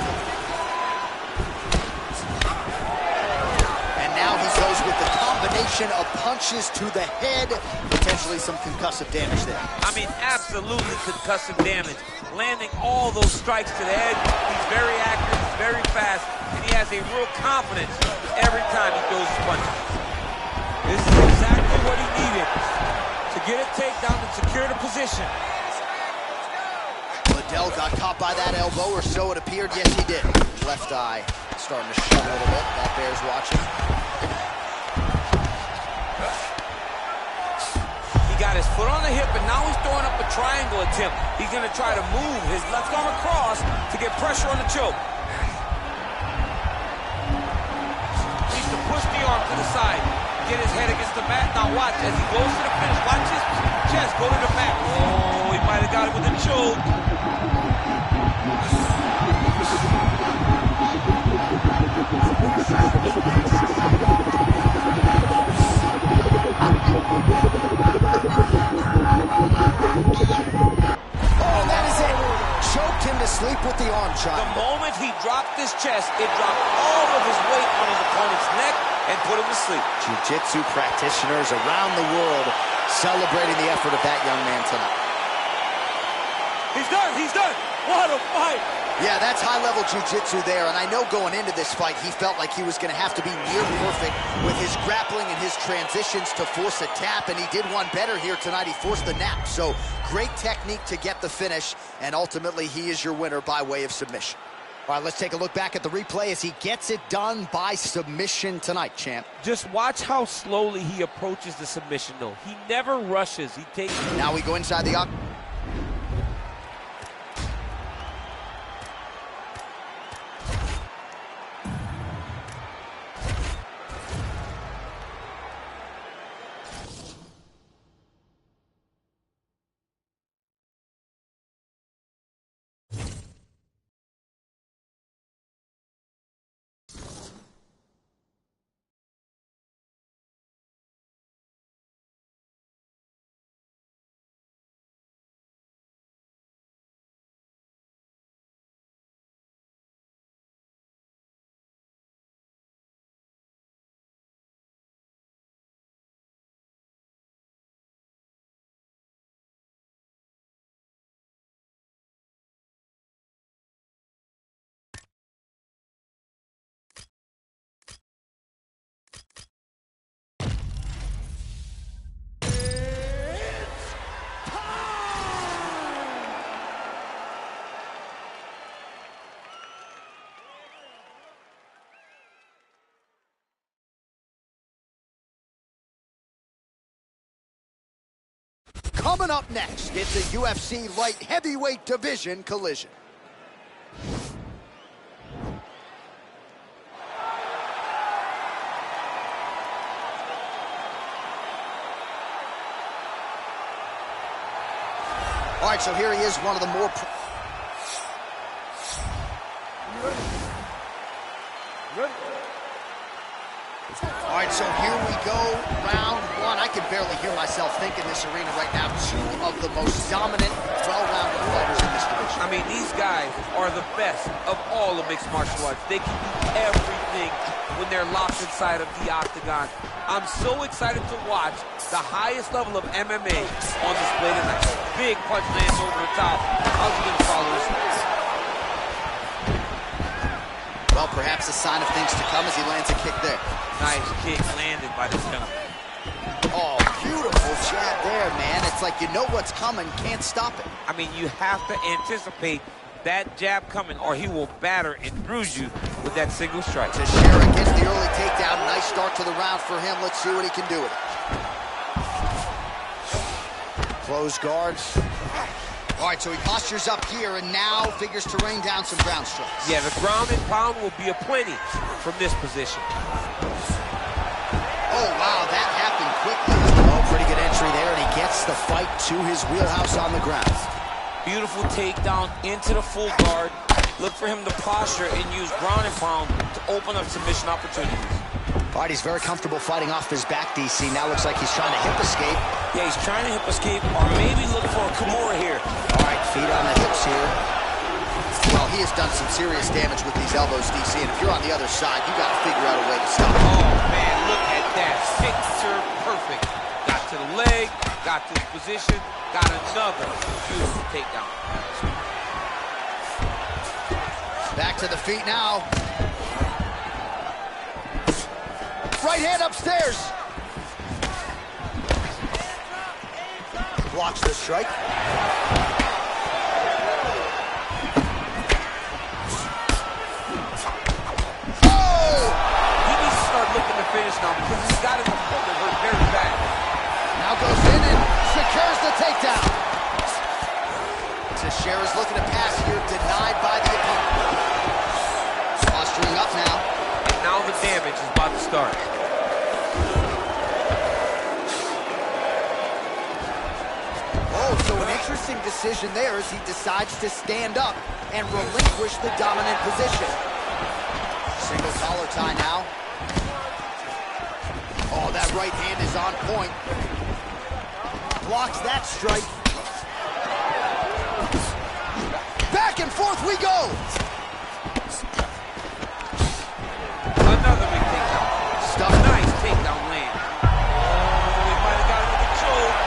And now he goes with the combination of punches to the head, potentially some concussive damage there. I mean, absolutely concussive damage. Landing all those strikes to the head. He's very accurate, he's very fast, and he has a real confidence every time he throws his punches. This is exactly what he needed to get a takedown and secure the position. Liddell got caught by that elbow, or so it appeared. Yes, he did. Left eye starting to shut a little bit. That bears watching. He got his foot on the hip, and now he's throwing up a triangle attempt. He's going to try to move his left arm across to get pressure on the choke. Needs to push the arm to the side. Get his head against the mat. Now watch as he goes to the finish. Watch his chest go to the mat. Oh, he might have got it with a choke. Oh, that is it. Choked him to sleep with the arm The triangle. moment he dropped his chest, it dropped all of his weight on his opponent's neck and put him to sleep. Jiu-jitsu practitioners around the world celebrating the effort of that young man tonight. He's done. He's done. What a fight. Yeah, that's high-level jiu-jitsu there, and I know going into this fight, he felt like he was going to have to be near perfect with his grappling and his transitions to force a tap, and he did one better here tonight. He forced the nap, so great technique to get the finish, and ultimately he is your winner by way of submission. All right, let's take a look back at the replay as he gets it done by submission tonight, champ. Just watch how slowly he approaches the submission, though. He never rushes. He takes... Now we go inside the octagon. Coming up next, it's a UFC light heavyweight division collision. All right, so here he is, one of the more... All right, so here we go, round one. I can barely hear myself think in this arena right now. Two of the most dominant, well-rounded fighters in this division. I mean, these guys are the best of all of mixed martial arts. They can do everything when they're locked inside of the octagon. I'm so excited to watch the highest level of MMA on display tonight. Big punch lands over the top. How's he going to follow this? Well, perhaps a sign of things to come as he lands a kick there. Nice kick landed by this gentleman. Oh, beautiful jab there, man. It's like you know what's coming, can't stop it. I mean, you have to anticipate that jab coming or he will batter and bruise you with that single strike. Teixeira gets the early takedown. Nice start to the round for him. Let's see what he can do with it. Close guards. All right, so he postures up here and now figures to rain down some ground strikes. Yeah, the ground and pound will be aplenty from this position. Oh, wow, that happened quickly. Oh, pretty good entry there, and he gets the fight to his wheelhouse on the ground. Beautiful takedown into the full guard. Look for him to posture and use ground and pound to open up submission opportunities. All right, he's very comfortable fighting off his back, DC. Now looks like he's trying to hip escape. Yeah, he's trying to hip escape or maybe look for a Kimura here. All right, feet on the hips here. Well, he has done some serious damage with these elbows, DC, and if you're on the other side, you got to figure out a way to stop him. Oh, man, look at that. Picture perfect. Got to the leg, got to his position, got another beautiful takedown. Back to the feet now. Right hand upstairs. Blocks the strike. Looking to finish now because he's got his opponent hurt very bad. Now goes in and secures the takedown. Teixeira's looking to pass here, denied by the opponent. Posturing up now. And now the damage is about to start. Oh, so an interesting decision there as he decides to stand up and relinquish the dominant position. Single collar tie now. Oh, that right hand is on point. Blocks that strike. Back and forth we go. Another big takedown. Stuff. Nice takedown land. Oh, he might have got him with the choke.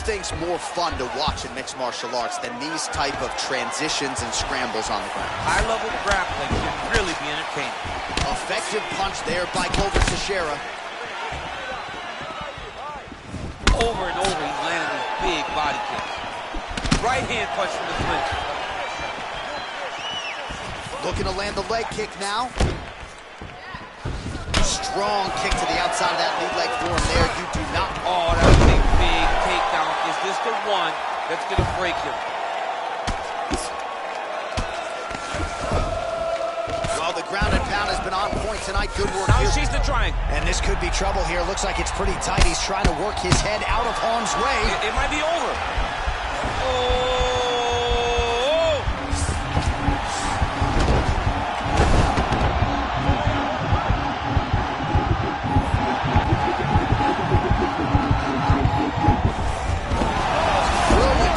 Things more fun to watch in mixed martial arts than these type of transitions and scrambles on the ground. High-level grappling can really be entertaining. Effective punch there by Glover Teixeira. Over and over, he's landing these big body kicks. Right hand punch from the clinch. Looking to land the leg kick now. Strong kick to the outside of that lead leg form there. You do not. Oh, that was a big takedown. Is this the one that's going to break him? Well, the ground and pound has been on point tonight. Good work Now here. she's the triangle. And this could be trouble here. Looks like it's pretty tight. He's trying to work his head out of harm's way. It might be over. Oh!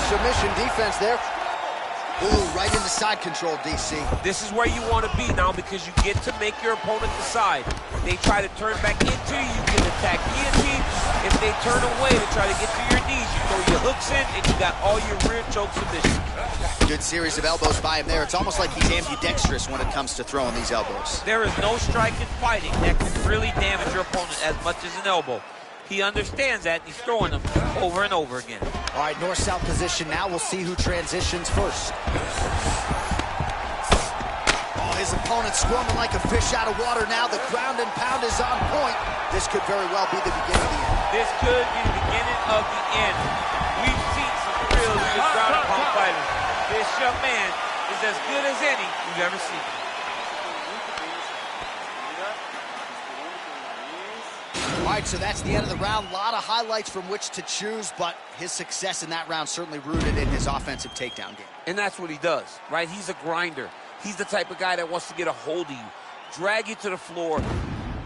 Submission defense there. Ooh, right into side control, DC. This is where you want to be now because you get to make your opponent decide. They try to turn back into you, you can attack guillotine. If they turn away to try to get to your knees, you throw your hooks in, and you got all your rear choke submissions. Good series of elbows by him there. It's almost like he's ambidextrous when it comes to throwing these elbows. There is no strike in fighting that can really damage your opponent as much as an elbow. He understands that, and he's throwing them over and over again. All right, north-south position now. We'll see who transitions first. Oh, his opponent squirming like a fish out of water now. The ground and pound is on point. This could very well be the beginning of the end. This could be the beginning of the end. We've seen some real good ground and pound fighters. This young man is as good as any we've ever seen. All right, so that's the end of the round. A lot of highlights from which to choose, but his success in that round certainly rooted in his offensive takedown game. And that's what he does, right? He's a grinder. He's the type of guy that wants to get a hold of you, drag you to the floor.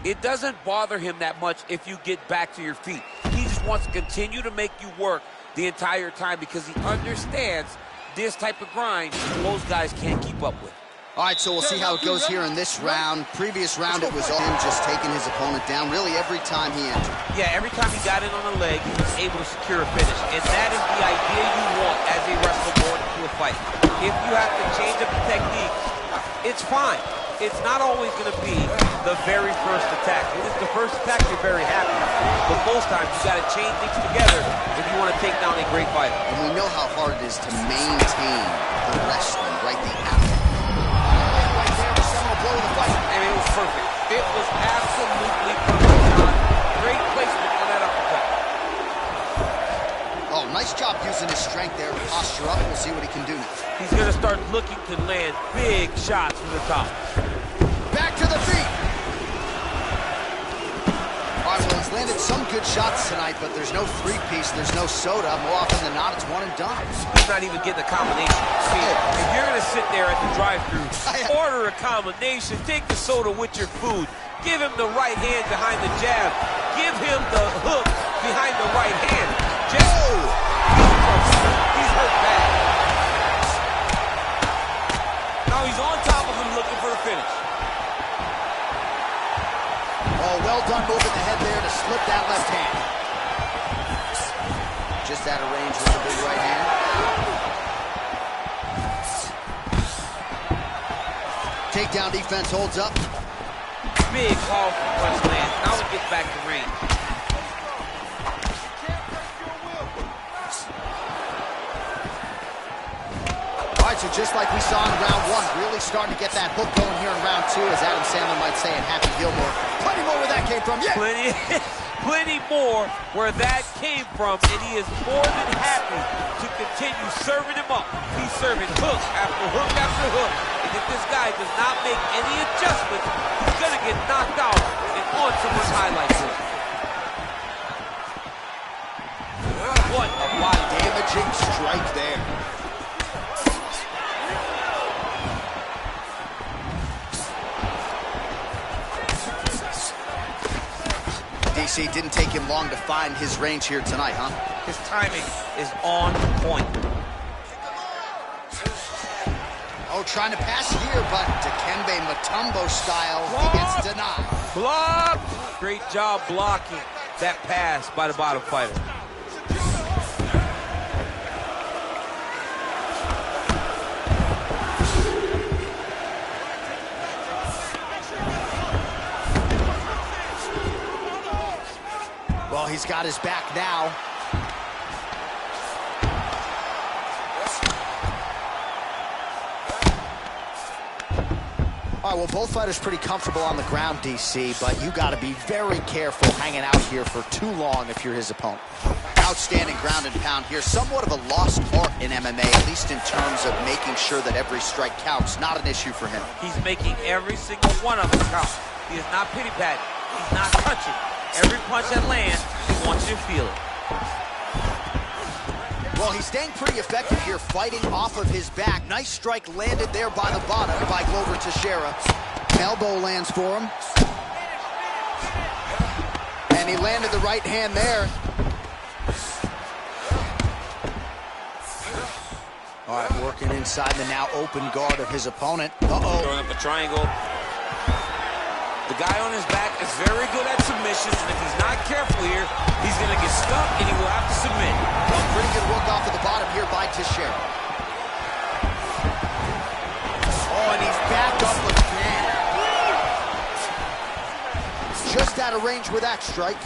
It doesn't bother him that much if you get back to your feet. He just wants to continue to make you work the entire time because he understands this type of grind most guys can't keep up with. All right, so we'll see how it goes here in this round. Previous round, it was him just taking his opponent down really every time he entered. Yeah, every time he got in on a leg, he was able to secure a finish. And that is the idea you want as a wrestler going into a fight. If you have to change up the technique, it's fine. It's not always going to be the very first attack. When it's the first attack, you're very happy. But most times, you got to chain things together if you want to take down a great fighter. And we know how hard it is to maintain the wrestling, right? The athlete. Right there, the seminal blow of the fight. I mean, it was perfect. It was absolutely perfect, John. Great placement on that uppercut. Oh, nice job using his strength there to posture up. We'll see what he can do now. He's going to start looking to land big shots from the top. Back to the feet. All right, well, he's landed some good shots tonight, but there's no three-piece, there's no soda. More often than not, it's one and done. He's not even getting a combination. See, if you're going to sit there at the drive-thru, order a combination, take the soda with your food, give him the right hand behind the jab, give him the hook behind the right hand. Just, he's hurt bad. Now he's on top of him looking for the finish. Oh, well done moving the head there to slip that left hand. Just out of range with the big right hand. Takedown defense holds up. Big powerful punch land. Now he gets back to range. All right, so just like we saw in round one, really starting to get that hook going here in round two, as Adam Sandler might say, and Happy Gilmore. Plenty more where that came from, yeah! Plenty more where that came from, and he is more than happy to continue serving him up. He's serving hook after hook after hook, and if this guy does not make any adjustments, he's going to get knocked out and on someone's highlight reel. What a body damaging strike there. DC, didn't take him long to find his range here tonight, huh? His timing is on point. Oh, trying to pass here, but Dikembe Mutombo style, he gets denied. Block! Great job blocking that pass by the bottom fighter. Well, he's got his back now. All right, well, both fighters pretty comfortable on the ground, DC, but you got to be very careful hanging out here for too long if you're his opponent. Outstanding ground and pound here. Somewhat of a lost art in MMA, at least in terms of making sure that every strike counts. Not an issue for him. He's making every single one of them count. He is not pity-patting. He's not touching. Every punch that lands, he wants you to feel it. Well, he's staying pretty effective here, fighting off of his back. Nice strike landed there by the bottom by Glover Teixeira. Elbow lands for him. And he landed the right hand there. All right, working inside the now open guard of his opponent. Uh-oh. Throwing up a triangle. The guy on his back is very good at submissions, and if he's not careful here, he's going to get stuck, and he will have to submit. Well, pretty good work off of the bottom here by Teixeira. Oh, and he's back up again. Just out of range with that strike.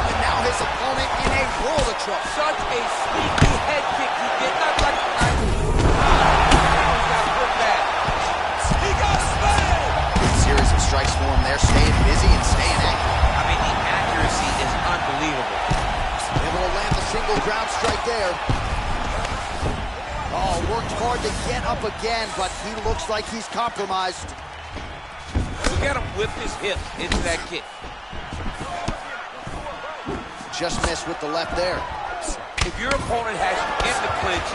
And now his opponent in a world of trouble. Such a sneaky head kick. He did not recognize it. Now he got put back. He got smashed! Good series of strikes for him there, staying busy and staying active. I mean, the accuracy is unbelievable. Able to land the single ground strike there. Oh, worked hard to get up again, but he looks like he's compromised. Look at him whip his hip into that kick. Just missed with the left there. If your opponent has you in the clinch,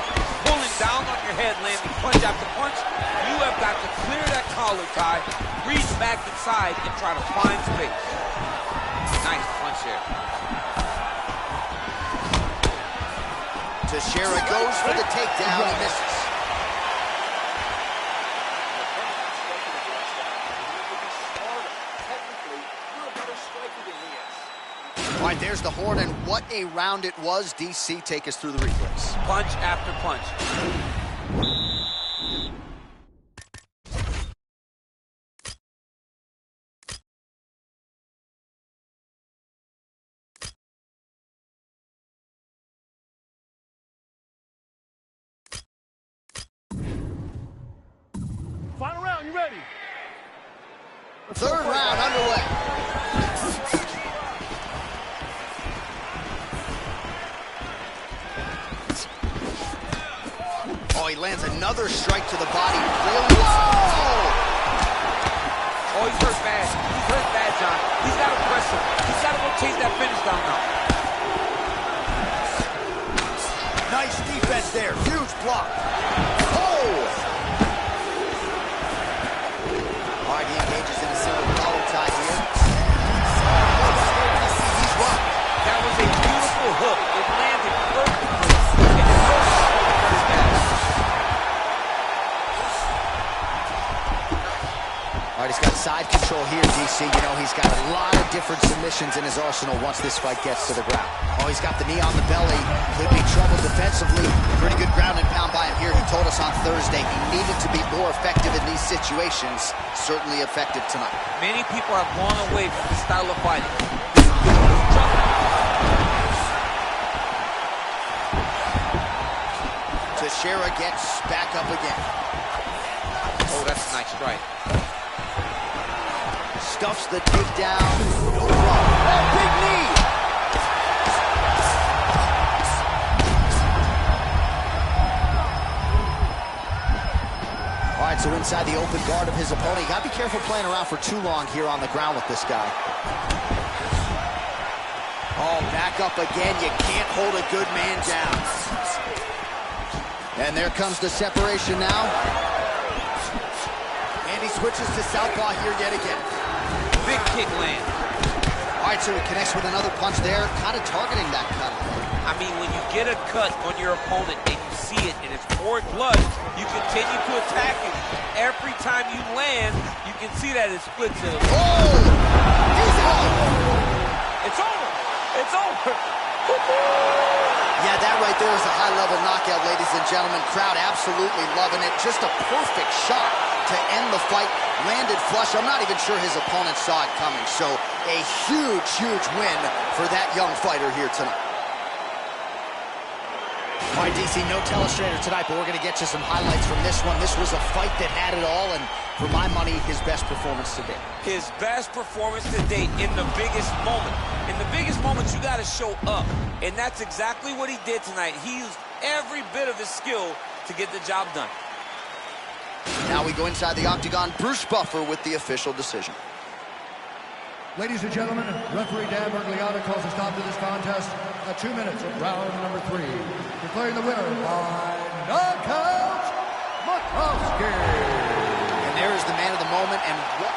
pulling down on your head, landing punch after punch, you have got to clear that collar tie, reach back inside, and try to find space. Nice punch there. Teixeira goes for the takedown and misses. All right, there's the horn, and what a round it was. DC, take us through the replays. Punch after punch. Final round, you ready? Third round underway. Oh, he lands another strike to the body. Really? Whoa! Oh, he's hurt bad. He's hurt bad, John. He's got to press him. He's got to go chase that finish down now. Nice defense there. Huge block. Oh! All right, he engages in a single collar tie here. He's rocked. That was a beautiful hook. It landed perfectly. And it hurt his back. All right, he's got side control here, DC. You know, he's got a lot of different submissions in his arsenal once this fight gets to the ground. Oh, he's got the knee on the belly. Could be trouble defensively. Pretty good ground and pound by him here. He told us on Thursday he needed to be more effective in these situations. Certainly effective tonight. Many people have gone away from this style of fighting. Teixeira gets back up again. Oh, that's a nice strike. Stuffs the takedown. No problem. Oh, big knee! All right, so inside the open guard of his opponent. You got to be careful playing around for too long here on the ground with this guy. Oh, back up again. You can't hold a good man down. And there comes the separation now. And he switches to southpaw here yet again. Big kick land. All right, so he connects with another punch there, kind of targeting that cut. I mean, when you get a cut on your opponent and you see it and it's pouring blood, you continue to attack him. Every time you land, you can see that it splits it. Oh! He's out! It's over! It's over! Yeah, that right there is a high-level knockout, ladies and gentlemen. Crowd absolutely loving it. Just a perfect shot to end the fight. Landed flush. I'm not even sure his opponent saw it coming. So a huge, huge win for that young fighter here tonight. All right, DC, no telestrator tonight, but we're going to get you some highlights from this one. This was a fight that had it all, and for my money, his best performance to date. His best performance to date in the biggest moment. In the biggest moments, you got to show up, and that's exactly what he did tonight. He used every bit of his skill to get the job done. Now we go inside the octagon. Bruce Buffer with the official decision. Ladies and gentlemen, referee Dan Bergliata calls a stop to this contest at 2 minutes of round number 3. Declaring the winner by knockout, Makowski. And there is the man of the moment, and what